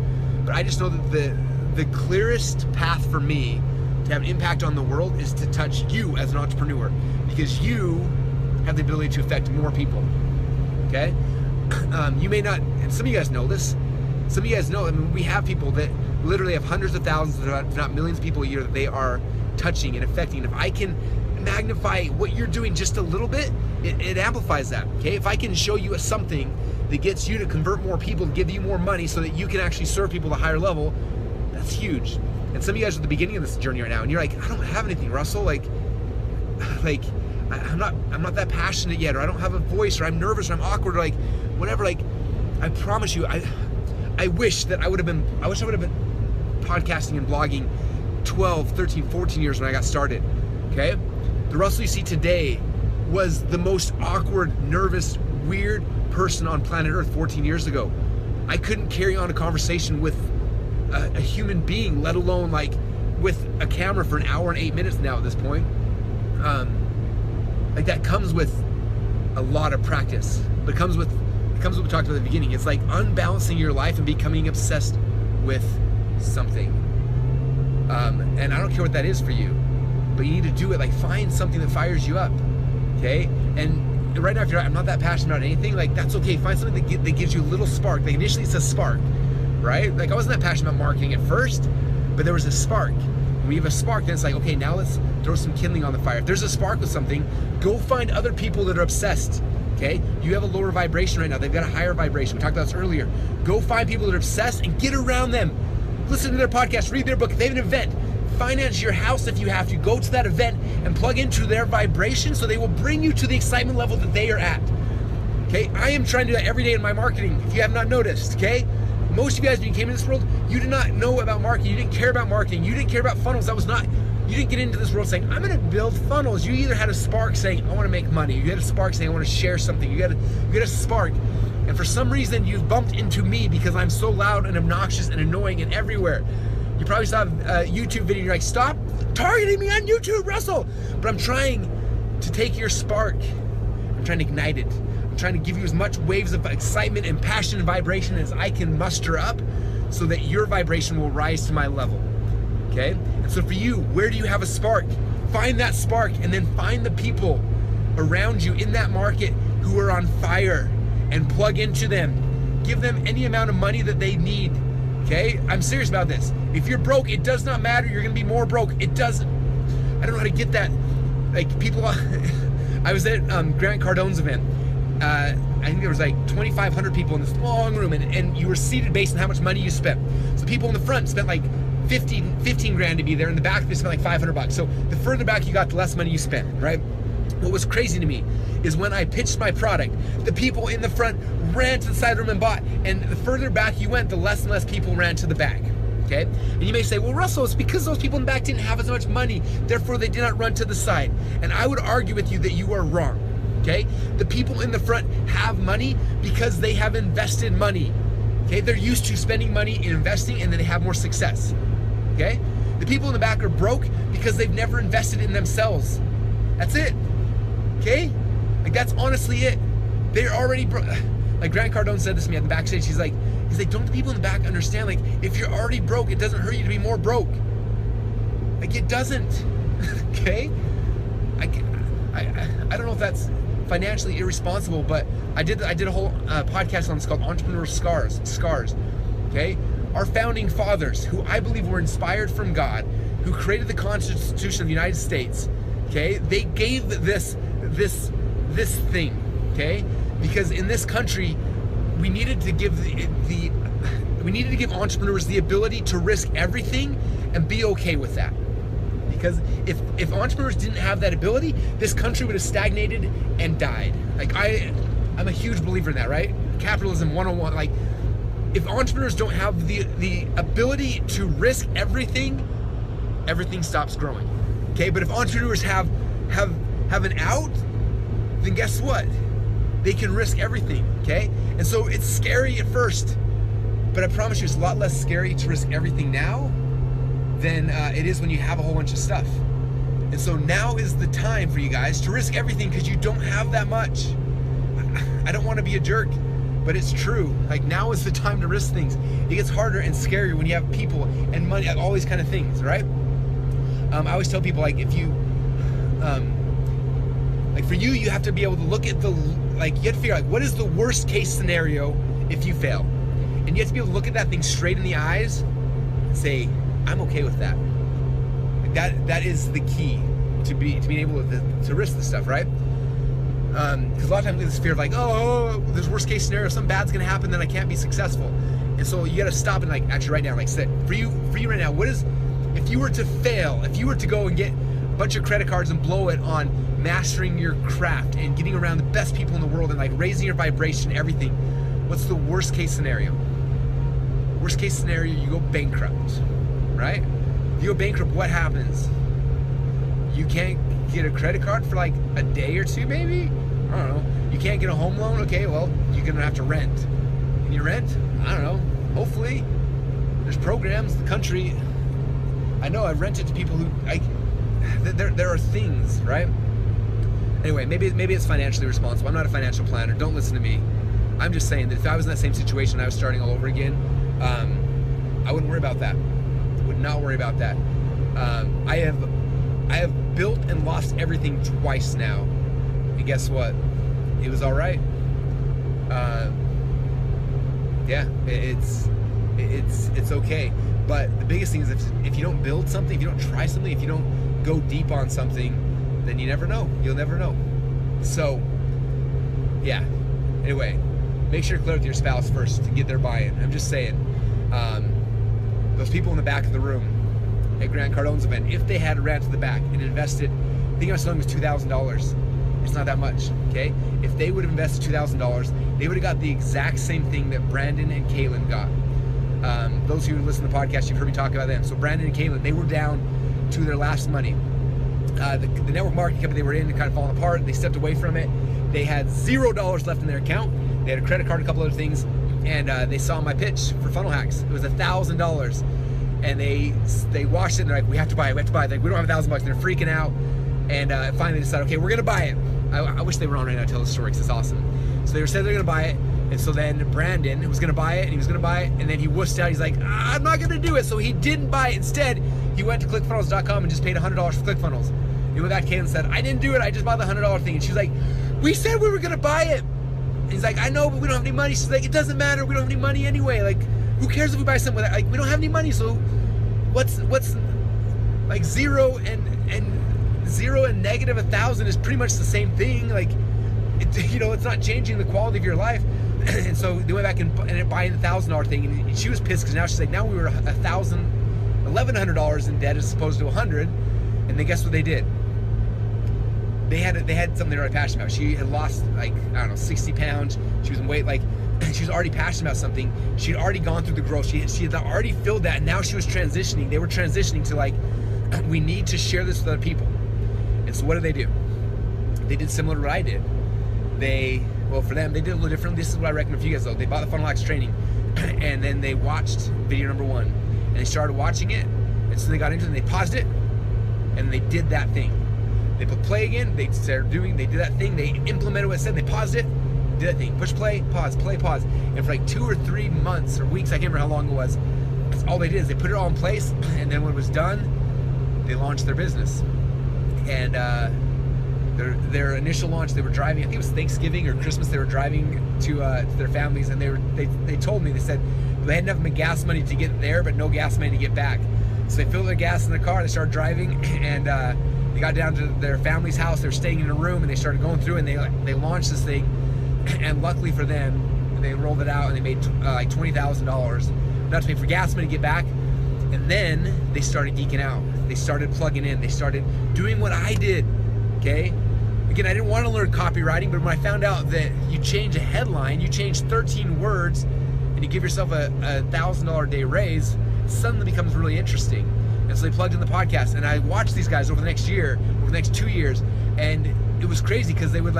but I just know that the clearest path for me to have an impact on the world is to touch you as an entrepreneur, because you have the ability to affect more people, okay? You may not, and some of you guys know this, some of you guys know, I mean, we have people that literally have hundreds of thousands, if not millions of people a year that they are touching and affecting. And if I can magnify what you're doing just a little bit, it amplifies that, okay? If I can show you something that gets you to convert more people, to give you more money so that you can actually serve people at a higher level, that's huge. And some of you guys are at the beginning of this journey right now, and you're like, I don't have anything, Russell. Like I'm not that passionate yet, or I don't have a voice, or I'm nervous, or I'm awkward, or like whatever. Like, I promise you, I wish I would have been podcasting and blogging 12, 13, 14 years when I got started, okay? The Russell you see today was the most awkward, nervous, weird person on planet Earth 14 years ago. I couldn't carry on a conversation with a human being, let alone like with a camera for an hour and 8 minutes now at this point. Like, that comes with a lot of practice, but it comes with what we talked about at the beginning. It's like unbalancing your life and becoming obsessed with something. And I don't care what that is for you, but you need to do it. Like, find something that fires you up, okay? And right now, if you're like, I'm not that passionate about anything, like, that's okay. Find something that gives you a little spark. Like, initially it's a spark, right? Like, I wasn't that passionate about marketing at first, but there was a spark. When we have a spark, then it's like, okay, now let's throw some kindling on the fire. If there's a spark with something, go find other people that are obsessed. Okay, you have a lower vibration right now. They've got a higher vibration. We talked about this earlier. Go find people that are obsessed and get around them. Listen to their podcast, read their book. If they have an event, finance your house if you have to. Go to that event and plug into their vibration so they will bring you to the excitement level that they are at. Okay, I am trying to do that every day in my marketing, if you have not noticed, okay? Most of you guys, when you came into this world, you did not know about marketing. You didn't care about marketing. You didn't care about funnels. You didn't get into this world saying, I'm gonna build funnels. You either had a spark saying, I wanna make money. You had a spark saying, I wanna share something. You had a spark. And for some reason, you've bumped into me because I'm so loud and obnoxious and annoying and everywhere. You probably saw a YouTube video and you're like, stop targeting me on YouTube, Russell. But I'm trying to take your spark. I'm trying to ignite it. I'm trying to give you as much waves of excitement and passion and vibration as I can muster up so that your vibration will rise to my level. Okay? And so for you, where do you have a spark? Find that spark and then find the people around you in that market who are on fire and plug into them. Give them any amount of money that they need. Okay? I'm serious about this. If you're broke, it does not matter. You're gonna be more broke. It doesn't. I don't know how to get that. Like people, I was at Grant Cardone's event. I think there was like 2,500 people in this long room and you were seated based on how much money you spent. So people in the front spent like 15 grand to be there. In the back, they spent like 500 bucks. So the further back you got, the less money you spent, right? What was crazy to me is when I pitched my product, the people in the front ran to the side room and bought. And the further back you went, the less and less people ran to the back. Okay? And you may say, well, Russell, it's because those people in the back didn't have as much money, therefore they did not run to the side. And I would argue with you that you are wrong. Okay? The people in the front have money because they have invested money. Okay? They're used to spending money and investing, and then they have more success. Okay? The people in the back are broke because they've never invested in themselves. That's it. Okay? Like, that's honestly it. They're already broke. Like Grant Cardone said this to me at the backstage. He's like, don't the people in the back understand? Like, if you're already broke, it doesn't hurt you to be more broke. Like, it doesn't. Okay? I don't know if that's financially irresponsible, but I did a whole podcast on this called Entrepreneur Scars. Okay? Our founding fathers, who I believe were inspired from God, who created the Constitution of the United States, okay? They gave this thing, okay? Because in this country, we needed to give entrepreneurs the ability to risk everything and be okay with that. Because if entrepreneurs didn't have that ability, this country would have stagnated and died. Like I'm a huge believer in that, right? Capitalism 101. Like, if entrepreneurs don't have the ability to risk everything, everything stops growing. Okay, but if entrepreneurs have an out, then guess what? They can risk everything. Okay, and so it's scary at first, but I promise you, it's a lot less scary to risk everything now than it is when you have a whole bunch of stuff. And so now is the time for you guys to risk everything because you don't have that much. I don't want to be a jerk, but it's true. Like, now is the time to risk things. It gets harder and scarier when you have people and money, all these kind of things, right? I always tell people, like, if you, like, for you have to be able to look at you have to figure out, like, what is the worst case scenario if you fail? And you have to be able to look at that thing straight in the eyes and say, I'm okay with that. Like, that is the key to being able to risk this stuff, right? Because a lot of times we have this fear of, like, oh, there's worst case scenario, something bad's gonna happen, then I can't be successful. And so you gotta stop and, like, actually write down, like, for you right now, what is, if you were to fail, if you were to go and get a bunch of credit cards and blow it on mastering your craft and getting around the best people in the world and, like, raising your vibration, everything, what's the worst case scenario? Worst case scenario, you go bankrupt, right? If you go bankrupt, what happens? You can't get a credit card for like a day or two, maybe? I don't know. You can't get a home loan? Okay, well, you're gonna have to rent. Can you rent? I don't know. Hopefully. There's programs, the country. I know I've rented to people who, there are things, right? Anyway, maybe it's financially responsible. I'm not a financial planner. Don't listen to me. I'm just saying that if I was in that same situation, I was starting all over again, I wouldn't worry about that. Would not worry about that. I have built and lost everything twice now, and guess what? It was all right. Yeah, It's okay. But the biggest thing is if you don't build something, if you don't try something, if you don't go deep on something, then you never know. You'll never know. So, yeah. Anyway, make sure to clear with your spouse first to get their buy-in. I'm just saying, those people in the back of the room at Grant Cardone's event, if they had a Rant to the back and invested, I think I was telling them it was $2,000. It's not that much, okay? If they would have invested $2,000, they would have got the exact same thing that Brandon and Kaylin got. Those who listen to the podcast, you've heard me talk about them. So Brandon and Kaylin, they were down to their last money. The network marketing company they were in had kind of fallen apart. They stepped away from it. They had $0 left in their account. They had a credit card, a couple other things, and they saw my pitch for Funnel Hacks. It was $1,000, and they watched it and they're like, we have to buy it. They're like, we don't have $1,000. They're freaking out, and finally they decided, okay, we're gonna buy it. I wish they were on right now to tell the story because it's awesome. So they said they're gonna buy it, and so then Brandon was gonna buy it, and he was gonna buy it, and then he wussed out. He's like, I'm not gonna do it. So he didn't buy it. Instead, he went to Clickfunnels.com and just paid $100 for ClickFunnels. He went back to Kayla and said, I didn't do it. I just bought the $100 thing. And she's like, we said we were gonna buy it. And he's like, I know, but we don't have any money. She's like, it doesn't matter. We don't have any money anyway. Like, who cares if we buy something with that? Like, we don't have any money. So what's like zero and negative 1,000 is pretty much the same thing. Like, it's not changing the quality of your life. And so they went back and buying the $1,000 thing, and she was pissed because now she's like, now we were $1,100 in debt as opposed to $100. And then guess what they did? They had something they were already passionate about. She had lost 60 pounds. She was in weight, she was already passionate about something. She had already gone through the growth. She had already filled that, and now she was transitioning. They were transitioning to we need to share this with other people. And so what did they do? They did similar to what I did. For them, they did a little different. This is what I recommend for you guys though. They bought the Funnel Hacks training, and then they watched video number 1, and they started watching it, and so they got into it, and they paused it, and they did that thing. They put play again, they did that thing, they implemented what it said, they paused it, did that thing, push play, pause, and for 2 or 3 months or weeks, I can't remember how long it was, that's all they did is they put it all in place, and then when it was done, they launched their business. And their initial launch, they were driving, I think it was Thanksgiving or Christmas, they were driving to their families, and they told me, they said they had enough gas money to get there, but no gas money to get back. So they filled their gas in their car, they started driving, and they got down to their family's house. They were staying in a room, and they started going through, and they launched this thing. And luckily for them, they rolled it out, and they made $20,000. Not to pay for gas money to get back. And then they started geeking out. They started plugging in. They started doing what I did. Okay. Again, I didn't want to learn copywriting, but when I found out that you change a headline, you change 13 words, and you give yourself a $1,000 a day raise, suddenly becomes really interesting. And so they plugged in the podcast, and I watched these guys over the next 2 years, and it was crazy because they would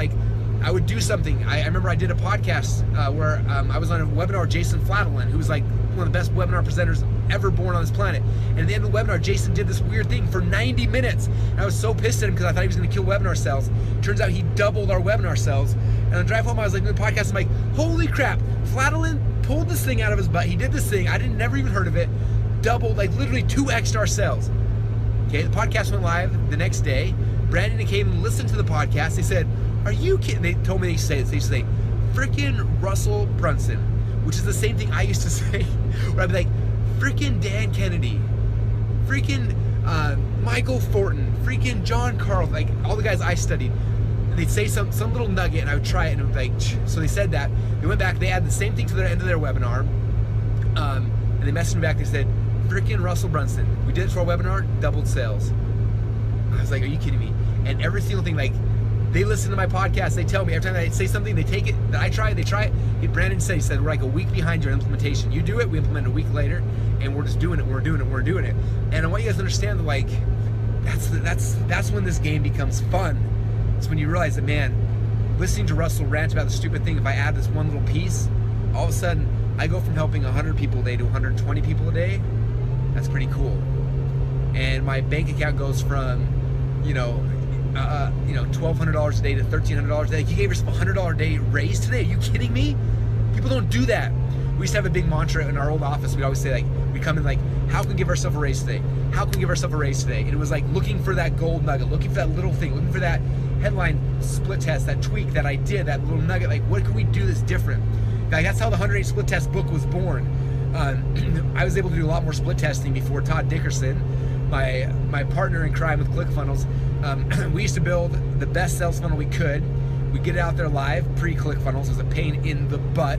I would do something. I remember I did a podcast where I was on a webinar with Jason Fladlin, who's one of the best webinar presenters ever born on this planet. And at the end of the webinar, Jason did this weird thing for 90 minutes. And I was so pissed at him because I thought he was going to kill webinar sales. Turns out he doubled our webinar sales. And on the drive home, I was doing the podcast, I'm like, holy crap, Fladlin pulled this thing out of his butt. He did this thing. I never even heard of it. Doubled, literally 2x'd our sales. Okay, the podcast went live the next day. Brandon and Kaylin listened to the podcast. They said, are you kidding? They told me they say frickin' Russell Brunson, which is the same thing I used to say, where I'd be like, frickin' Dan Kennedy, frickin' Michael Fortin, frickin' John Carl, all the guys I studied. And they'd say some little nugget, and I would try it, and it would be so they said that. They went back, they added the same thing to their end of their webinar, and they messaged me back, they said, frickin' Russell Brunson, we did it for our webinar, doubled sales. I was like, are you kidding me? And every single thing, they listen to my podcast, they tell me, every time I say something, they take it, that I try it, they try it. Brandon said, he said, we're a week behind your implementation. You do it, we implement it a week later, and we're just doing it, we're doing it. And I want you guys to understand that, that's when this game becomes fun. It's when you realize that, man, listening to Russell rant about the stupid thing, if I add this one little piece, all of a sudden, I go from helping 100 people a day to 120 people a day. That's pretty cool. And my bank account goes from, $1,200 a day to $1,300 a day. You gave yourself a $100 a day raise today. Are you kidding me? People don't do that. We used to have a big mantra in our old office. We'd always say, we come in how can we give ourselves a raise today? How can we give ourselves a raise today? And it was looking for that gold nugget, looking for that little thing, looking for that headline split test, that tweak that I did, that little nugget. What can we do that's different? That's how the 108 split test book was born. I was able to do a lot more split testing before Todd Dickerson, my partner in crime with ClickFunnels. We used to build the best sales funnel we could. We get it out there live, pre-ClickFunnels. It was a pain in the butt.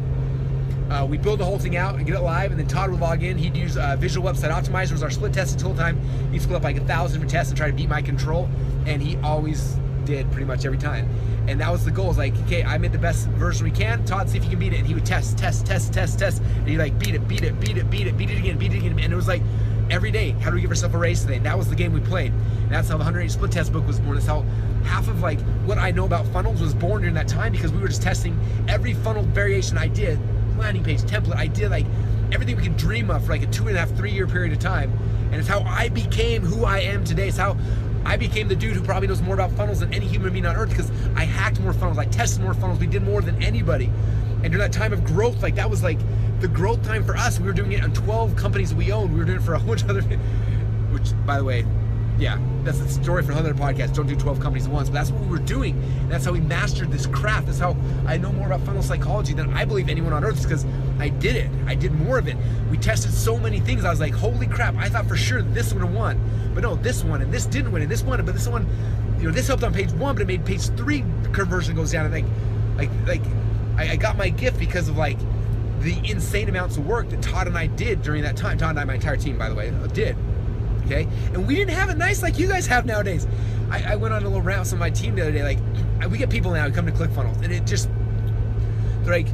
We build the whole thing out and get it live, and then Todd would log in. He'd use Visual Website Optimizer was our split testing tool time. He'd split up like 1,000 different tests and try to beat my control, and he always did pretty much every time. And that was the goal. Is like, okay, I made the best version we can. Todd, see if you can beat it. And he would test, and he'd like beat it again. And it was like every day, how do we give ourselves a raise today? And that was the game we played. And that's how the 108 Split Test book was born. That's how half of like what I know about funnels was born during that time, because we were just testing every funnel variation I did, landing page, template, I did like everything we could dream of for like a 2.5, 3 year period of time. And it's how I became who I am today. It's how I became the dude who probably knows more about funnels than any human being on earth, because I hacked more funnels, I tested more funnels, we did more than anybody. And during that time of growth, like that was like the growth time for us. We were doing it on 12 companies that we owned. We were doing it for a bunch of other, which by the way, yeah, that's a story for another podcast. Don't do 12 companies at once, but that's what we were doing. And that's how we mastered this craft. That's how I know more about funnel psychology than I believe anyone on earth, is because I did it. I did more of it. We tested so many things. I was like, holy crap, I thought for sure this would have won. But no, this one, and this didn't win, and this won, but this one, you know, this helped on page 1, but it made page 3 conversion goes down. And I got my gift because of like the insane amounts of work that Todd and I did during that time. Todd and I, my entire team, by the way, did. Okay, and we didn't have it nice like you guys have nowadays. I went on a little rant with some of my team the other day. Like, we get people now who come to ClickFunnels, and it just, they're like,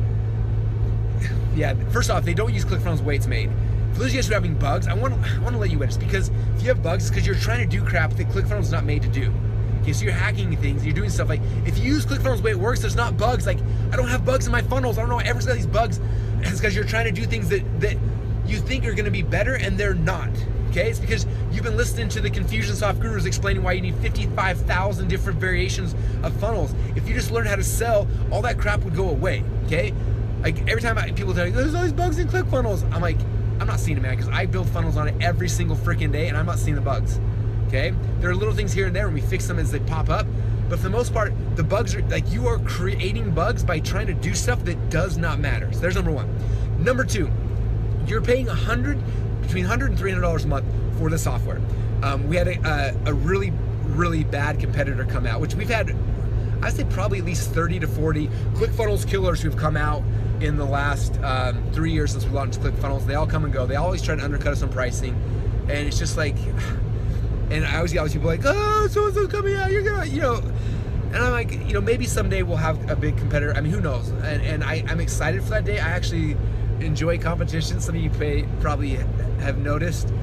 yeah, first off, they don't use ClickFunnels the way it's made. For those of you guys who are having bugs, I want to let you in, because if you have bugs, it's because you're trying to do crap that ClickFunnels is not made to do. Okay, so you're hacking things, you're doing stuff like, if you use ClickFunnels the way it works, there's not bugs. Like, I don't have bugs in my funnels. I don't know why everyone's got these bugs. It's because you're trying to do things that you think are going to be better, and they're not. Okay, it's because you've been listening to the Confusionsoft gurus explaining why you need 55,000 different variations of funnels. If you just learn how to sell, all that crap would go away. Okay, like every time people tell me there's all these bugs in ClickFunnels, I'm like, I'm not seeing it, man, because I build funnels on it every single freaking day, and I'm not seeing the bugs. Okay, there are little things here and there, and we fix them as they pop up. But for the most part, the bugs are like, you are creating bugs by trying to do stuff that does not matter. So there's number 1. Number 2, you're paying between $100 and $300 a month for the software. We had a really, really bad competitor come out, which we've had, I'd say probably at least 30 to 40 ClickFunnels killers who've come out in the last 3 years since we launched ClickFunnels. They all come and go. They always try to undercut us on pricing, and it's just like, and I always get all these people like, oh, so-and-so's coming out, you're gonna, you know, and I'm like, you know, maybe someday we'll have a big competitor. I mean, who knows? And I'm excited for that day. I actually enjoy competition. Some of you probably have noticed.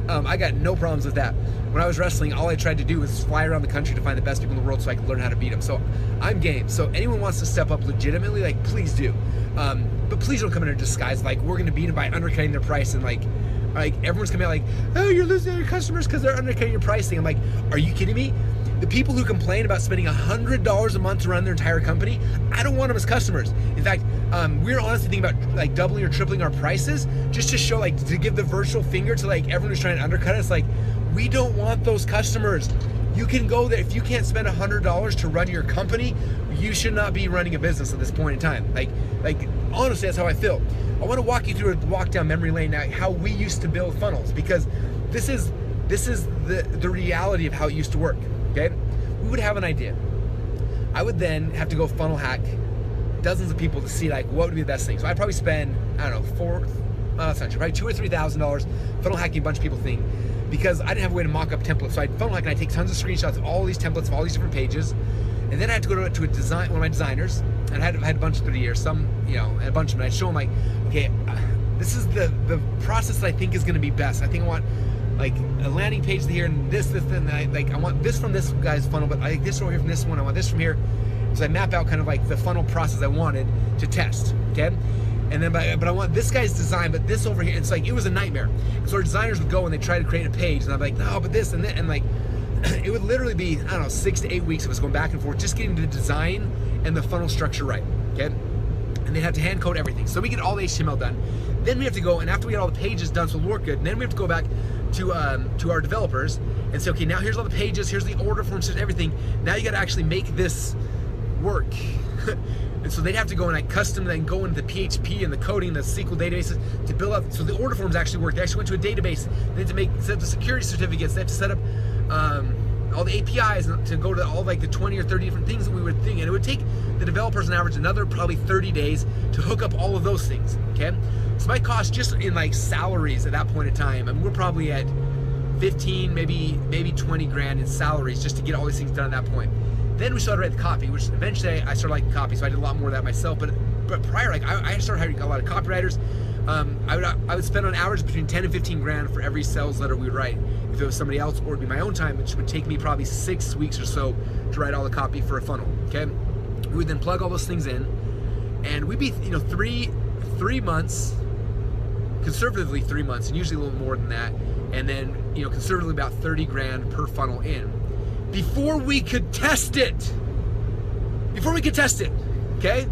I got no problems with that. When I was wrestling, all I tried to do was fly around the country to find the best people in the world so I could learn how to beat them. So I'm game. So anyone wants to step up legitimately, like, please do. But please don't come in a disguise like we're going to beat them by undercutting their price, and like everyone's coming out like, oh, you're losing your customers because they're undercutting your pricing. I'm like, are you kidding me? The people who complain about spending $100 a month to run their entire company, I don't want them as customers. In fact, we're honestly thinking about like doubling or tripling our prices just to show, like, to give the virtual finger to like everyone who's trying to undercut us. Like, we don't want those customers. You can go there. If you can't spend $100 to run your company, you should not be running a business at this point in time. Like honestly, that's how I feel. I want to walk you through a walk down memory lane now, how we used to build funnels, because this is the reality of how it used to work. Okay, we would have an idea. I would then have to go funnel hack dozens of people to see like what would be the best thing. So I'd probably spend, I don't know, that's not true, probably $2,000 or $3,000 funnel hacking a bunch of people thing, because I didn't have a way to mock up templates. So I'd funnel hack and I'd take tons of screenshots of all these templates of all these different pages, and then I had to go to a design, one of my designers, and I had a bunch through the years, some, you know, and a bunch of them. And I'd show them like, okay, this is the process that I think is going to be best. I think I want like a landing page here, and this, and I want this from this guy's funnel, but I like this over here from this one. I want this from here. So I map out kind of like the funnel process I wanted to test. Okay, and then but I want this guy's design, but this over here. It's like, it was a nightmare. So our designers would go and they try to create a page, and I'm like, no, but this and that, and like it would literally be, I don't know, 6 to 8 weeks of us going back and forth, just getting the design and the funnel structure right. Okay, and they'd have to hand code everything. So we get all the HTML done. Then we have to go, and after we get all the pages done, so it'll work good, and then we have to go back to our developers and say, okay, now here's all the pages, here's the order forms, here's everything. Now you got to actually make this work. And so they'd have to go and like custom then go into the PHP and the coding, the SQL databases to build up. So the order forms actually work. They actually went to a database. They had to set up the security certificates. They have to set up all the APIs to go to all like the 20 or 30 different things that we were thinking. And it would take the developers on average another probably 30 days to hook up all of those things, okay? So my cost just in like salaries at that point in time, I mean, we're probably at 15, maybe 20 grand in salaries just to get all these things done at that point. Then we started to write the copy, which eventually I started liking copy, so I did a lot more of that myself. But prior, like I started hiring a lot of copywriters. I would spend on average between 10 and 15 grand for every sales letter we would write. If it was somebody else or it'd be my own time, which would take me probably 6 weeks or so to write all the copy for a funnel, okay? We would then plug all those things in, and we'd be, three months, conservatively 3 months, and usually a little more than that, and then, conservatively about 30 grand per funnel in. Before we could test it, okay?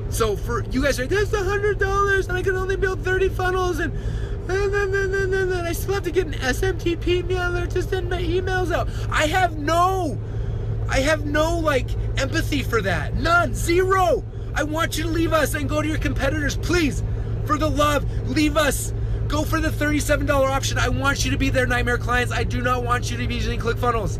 So for you guys, are like, that's $100 and I can only build 30 funnels and I still have to get an SMTP mailer to send my emails out. I have no like empathy for that. None, zero. I want you to leave us and go to your competitors, please. For the love, leave us. Go for the $37 option. I want you to be their nightmare clients. I do not want you to be using Clickfunnels.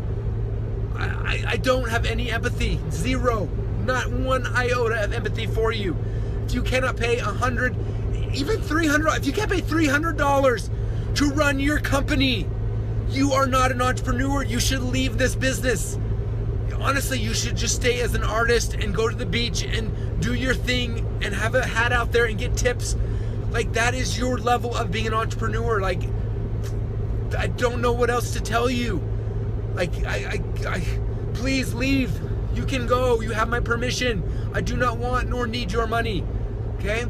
I don't have any empathy. Zero. Not one iota of empathy for you. If you cannot pay $100, even $300, if you can't pay $300 to run your company, you are not an entrepreneur. You should leave this business. Honestly, you should just stay as an artist and go to the beach and do your thing and have a hat out there and get tips. Like, that is your level of being an entrepreneur. Like, I don't know what else to tell you. Like, I please leave. You can go. You have my permission. I do not want nor need your money. Okay?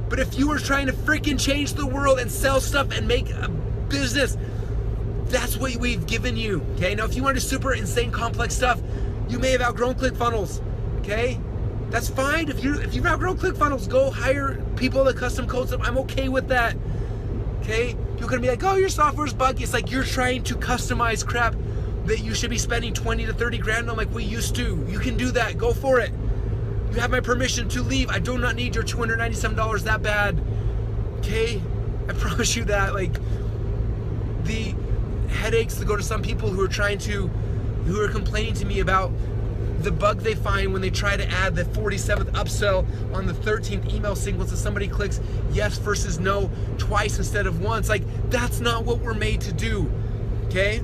But if you are trying to freaking change the world and sell stuff and make a business, that's what we've given you. Okay? Now, if you want to do super insane complex stuff, you may have outgrown Clickfunnels. Okay? That's fine. If you've outgrown Clickfunnels, go hire people that custom code stuff. I'm okay with that. Okay? You're gonna be like, oh, your software's buggy. It's like you're trying to customize crap that you should be spending 20 to 30 grand on like we used to. You can do that. Go for it. You have my permission to leave. I do not need your $297 that bad. Okay? I promise you that. Like, the headaches that go to some people who are complaining to me about the bug they find when they try to add the 47th upsell on the 13th email sequence that somebody clicks yes versus no twice instead of once. Like, that's not what we're made to do, okay?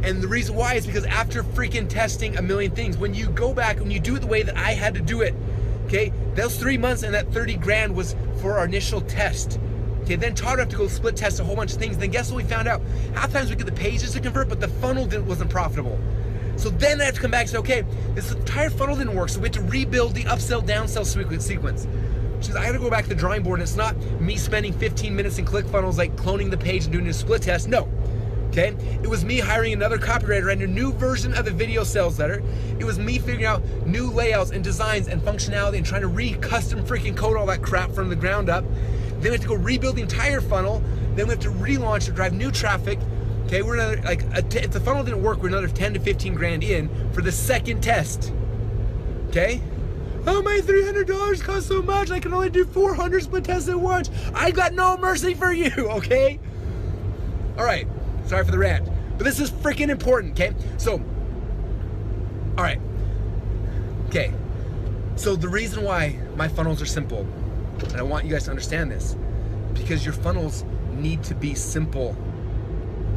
And the reason why is because after freaking testing a million things, when you go back and you do it the way that I had to do it, okay, those 3 months and that 30 grand was for our initial test. Okay, then Todd would have to go split test a whole bunch of things. Then guess what we found out? Half times we get the pages to convert, but the funnel wasn't profitable. So then I have to come back and say, okay, this entire funnel didn't work, so we have to rebuild the upsell, downsell sequence. Which is, I gotta go back to the drawing board, and it's not me spending 15 minutes in ClickFunnels, like cloning the page and doing a split test. No, okay? It was me hiring another copywriter, writing a new version of the video sales letter. It was me figuring out new layouts and designs and functionality and trying to re-custom freaking code all that crap from the ground up. Then we have to go rebuild the entire funnel. Then we have to relaunch to drive new traffic. Okay, we're another, if the funnel didn't work, we're another 10 to 15 grand in for the second test. Okay? Oh, my $300 cost so much, I can only do 400 split tests at once. I got no mercy for you, okay? All right, sorry for the rant, but this is freaking important, okay? So, all right, okay. So the reason why my funnels are simple, and I want you guys to understand this, because your funnels need to be simple.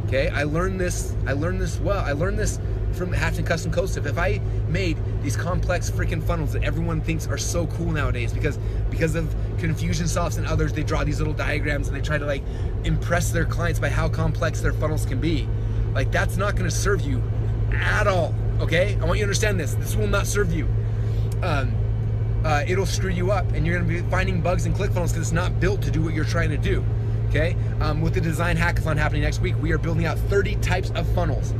Okay, I learned this from Hatching Custom Code stuff. If I made these complex freaking funnels that everyone thinks are so cool nowadays because of Confusionsoft and others, they draw these little diagrams and they try to like impress their clients by how complex their funnels can be. Like, that's not gonna serve you at all, okay? I want you to understand this. This will not serve you. It'll screw you up and you're gonna be finding bugs in ClickFunnels because it's not built to do what you're trying to do. Okay, with the design hackathon happening next week, we are building out 30 types of funnels.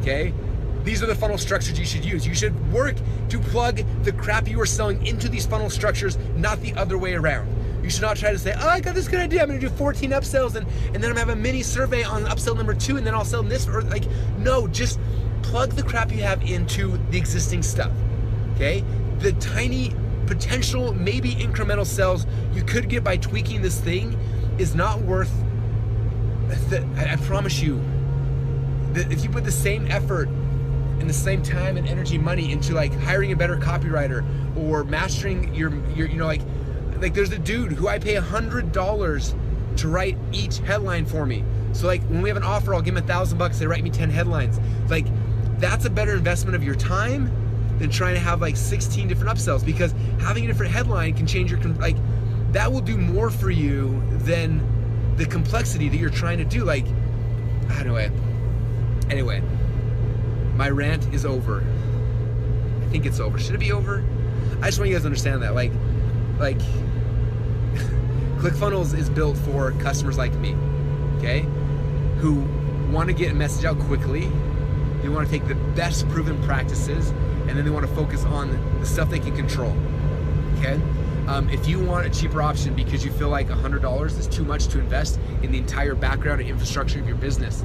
Okay, these are the funnel structures you should use. You should work to plug the crap you are selling into these funnel structures, not the other way around. You should not try to say, oh, I got this good idea, I'm gonna do 14 upsells and then I'm gonna have a mini survey on upsell number 2 and then I'll sell this, or like, no, just plug the crap you have into the existing stuff. Okay, the tiny potential, maybe incremental sales you could get by tweaking this thing is not worth I promise you that if you put the same effort and the same time and energy, money into like hiring a better copywriter or mastering your you know, like there's a dude who I pay $100 to write each headline for me. So like when we have an offer, I'll give him $1,000, they write me 10 headlines. Like that's a better investment of your time than trying to have like 16 different upsells, because having a different headline can change your, like that will do more for you than the complexity that you're trying to do. Like, anyway, my rant is over. I think it's over. Should it be over? I just want you guys to understand that, like ClickFunnels is built for customers like me, okay, who want to get a message out quickly. They want to take the best proven practices, and then they want to focus on the stuff they can control, okay? If you want a cheaper option because you feel like $100 is too much to invest in the entire background and infrastructure of your business,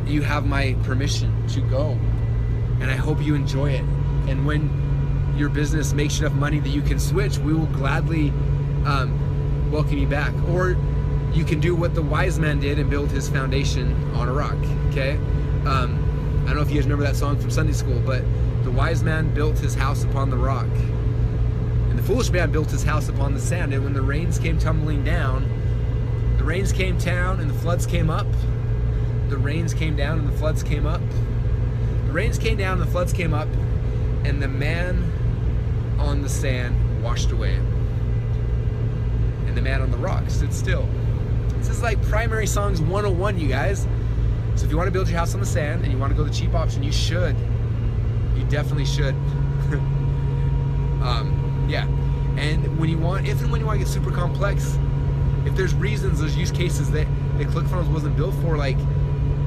you have my permission to go, and I hope you enjoy it. And when your business makes enough money that you can switch, we will gladly welcome you back. Or you can do what the wise man did and build his foundation on a rock, okay? I don't know if you guys remember that song from Sunday school, but the wise man built his house upon the rock, and the foolish man built his house upon the sand. And when the rains came tumbling down, the rains came down and the floods came up. The rains came down and the floods came up. The rains came down and the floods came up, and the man on the sand washed away, and the man on the rock stood still. This is like primary songs 101, you guys. So if you want to build your house on the sand and you want to go the cheap option, you should. You definitely should. Yeah. And when you want, if and when you want to get super complex, if there's reasons, there's use cases that ClickFunnels wasn't built for, like,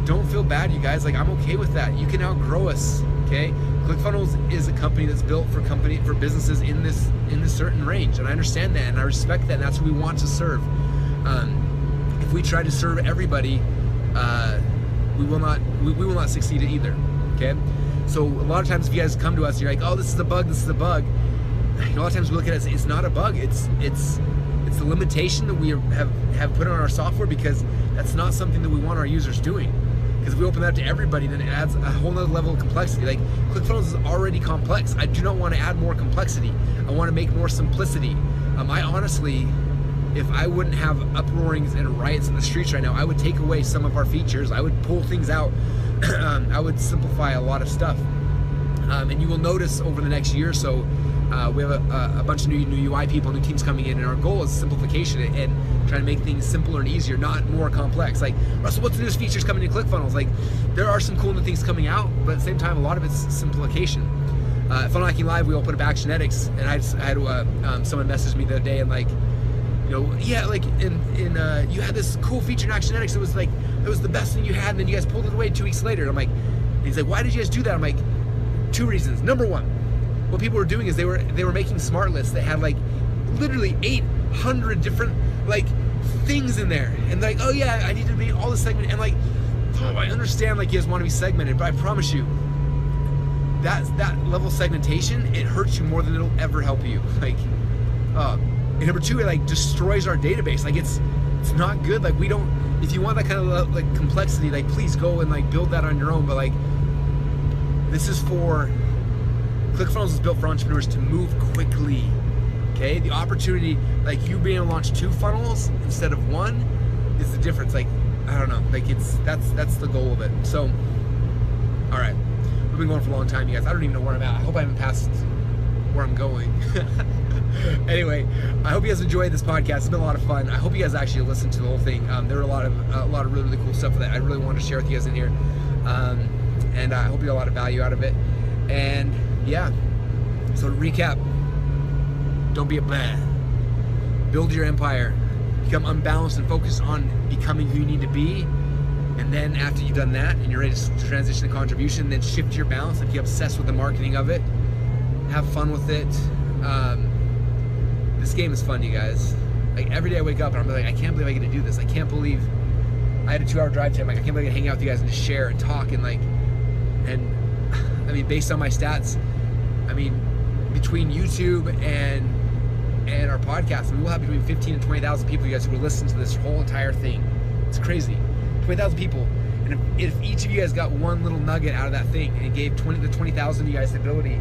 don't feel bad, you guys. Like, I'm okay with that. You can outgrow us, okay? ClickFunnels is a company that's built for businesses in this certain range, and I understand that, and I respect that, and that's what we want to serve. If we try to serve everybody, we will not succeed at either, okay? So a lot of times if you guys come to us, you're like, oh, this is a bug, this is a bug. A lot of times we look at it as, it's not a bug, it's the limitation that we have put on our software, because that's not something that we want our users doing. Because if we open that up to everybody, then it adds a whole nother level of complexity. Like, ClickFunnels is already complex. I do not want to add more complexity. I want to make more simplicity. I honestly, if I wouldn't have uproarings and riots in the streets right now, I would take away some of our features. I would pull things out. I would simplify a lot of stuff. And you will notice over the next year or so, we have a bunch of new UI people, new teams coming in, and our goal is simplification and trying to make things simpler and easier, not more complex. Like, Russell, what's the newest features coming to ClickFunnels? Like, there are some cool new things coming out, but at the same time, a lot of it's simplification. Funnel Hacking Live, we opened up Action Genetics, and I had someone messaged me the other day and, like, you know, yeah, like you had this cool feature in Action Genetics. It was like, it was the best thing you had, and then you guys pulled it away 2 weeks later. And I'm like, and he's like, why did you guys do that? I'm like, 2 reasons. Number one, what people were doing is they were making smart lists that had like literally 800 different like things in there, and they're like, oh yeah, I need to be all the segment, and like, oh, I understand, like, you guys want to be segmented, but I promise you, that level of segmentation, it hurts you more than it'll ever help you. Like, and number two, it like destroys our database. Like, it's not good. Like, we don't. If you want that kind of like complexity, like, please go and like build that on your own. But like, this is for ClickFunnels is built for entrepreneurs to move quickly. Okay, the opportunity, like you being able to launch 2 funnels instead of 1, is the difference. Like, I don't know. Like, that's the goal of it. So, all right, we've been going for a long time, you guys. I don't even know where I'm at. I hope I haven't passed where I'm going. Anyway, I hope you guys enjoyed this podcast. It's been a lot of fun. I hope you guys actually listened to the whole thing. There were a lot of really, really cool stuff that I really wanted to share with you guys in here, and I hope you got a lot of value out of it. And yeah, so to recap, don't be a bleh. Build your empire. Become unbalanced and focus on becoming who you need to be. And then after you've done that and you're ready to transition to contribution, then shift your balance and be obsessed with the marketing of it. Have fun with it. This game is fun, you guys. Like, every day I wake up and I'm like, I can't believe I get to do this. I can't believe I had a 2-hour drive time. Like, I can't believe I can hang out with you guys and just share and talk and like, and I mean, based on my stats, I mean, between YouTube and and our podcast, and we'll have between 15 and 20,000 people, you guys, who will listen to this whole entire thing. It's crazy. 20,000 people. And if each of you guys got one little nugget out of that thing and gave 20,000 of you guys the ability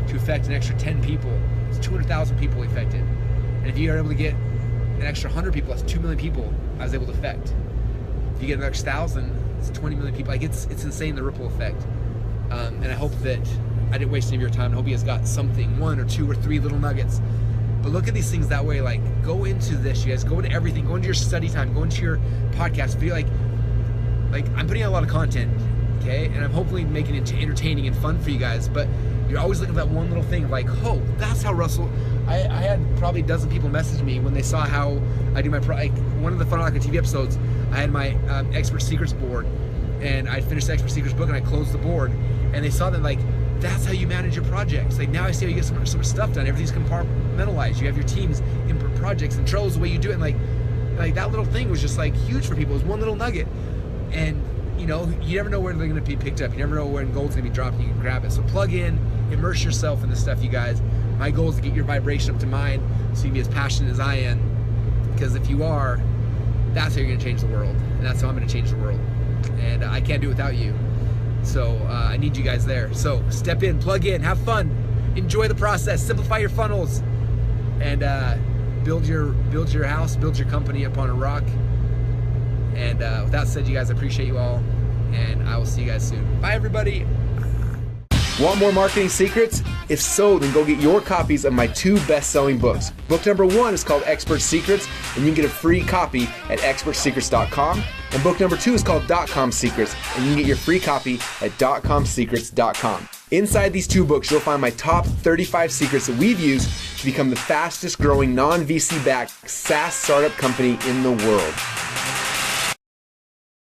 to affect an extra 10 people, it's 200,000 people affected. And if you are able to get an extra 100 people, that's 2 million people I was able to affect. If you get an extra 1,000, it's 20 million people. Like, it's insane, the ripple effect. And I hope that I didn't waste any of your time. I hope you guys got something, 1 or 2 or 3 little nuggets. But look at these things that way. Like, go into this, you guys. Go into everything. Go into your study time. Go into your podcast. Feel like I'm putting out a lot of content, okay? And I'm hopefully making it entertaining and fun for you guys. But you're always looking at that one little thing, like, oh, that's how Russell. I had probably a dozen people message me when they saw how I do my one of the Funnel Hacker TV episodes. I had my Expert Secrets board, and I finished the Expert Secrets book, and I closed the board, and they saw that, like, that's how you manage your projects. Like, now I see how you get so much stuff done. Everything's compartmentalized. You have your teams in projects, and Trello's the way you do it. And like that little thing was just like huge for people. It was one little nugget, and you know, you never know where they're going to be picked up. You never know when gold's going to be dropped. You can grab it. So plug in, immerse yourself in this stuff, you guys. My goal is to get your vibration up to mine, so you can be as passionate as I am. Because if you are, that's how you're going to change the world, and that's how I'm going to change the world. And I can't do it without you. So I need you guys there. So step in, plug in, have fun, enjoy the process, simplify your funnels, and build your house, build your company upon a rock. And with that said, you guys, I appreciate you all, and I will see you guys soon. Bye, everybody. Want more marketing secrets? If so, then go get your copies of my 2 best-selling books. Book number 1 is called Expert Secrets, and you can get a free copy at expertsecrets.com. And book number 2 is called .com Secrets, and you can get your free copy at .comsecrets.com. Inside these 2 books, you'll find my top 35 secrets that we've used to become the fastest growing non-VC-backed SaaS startup company in the world.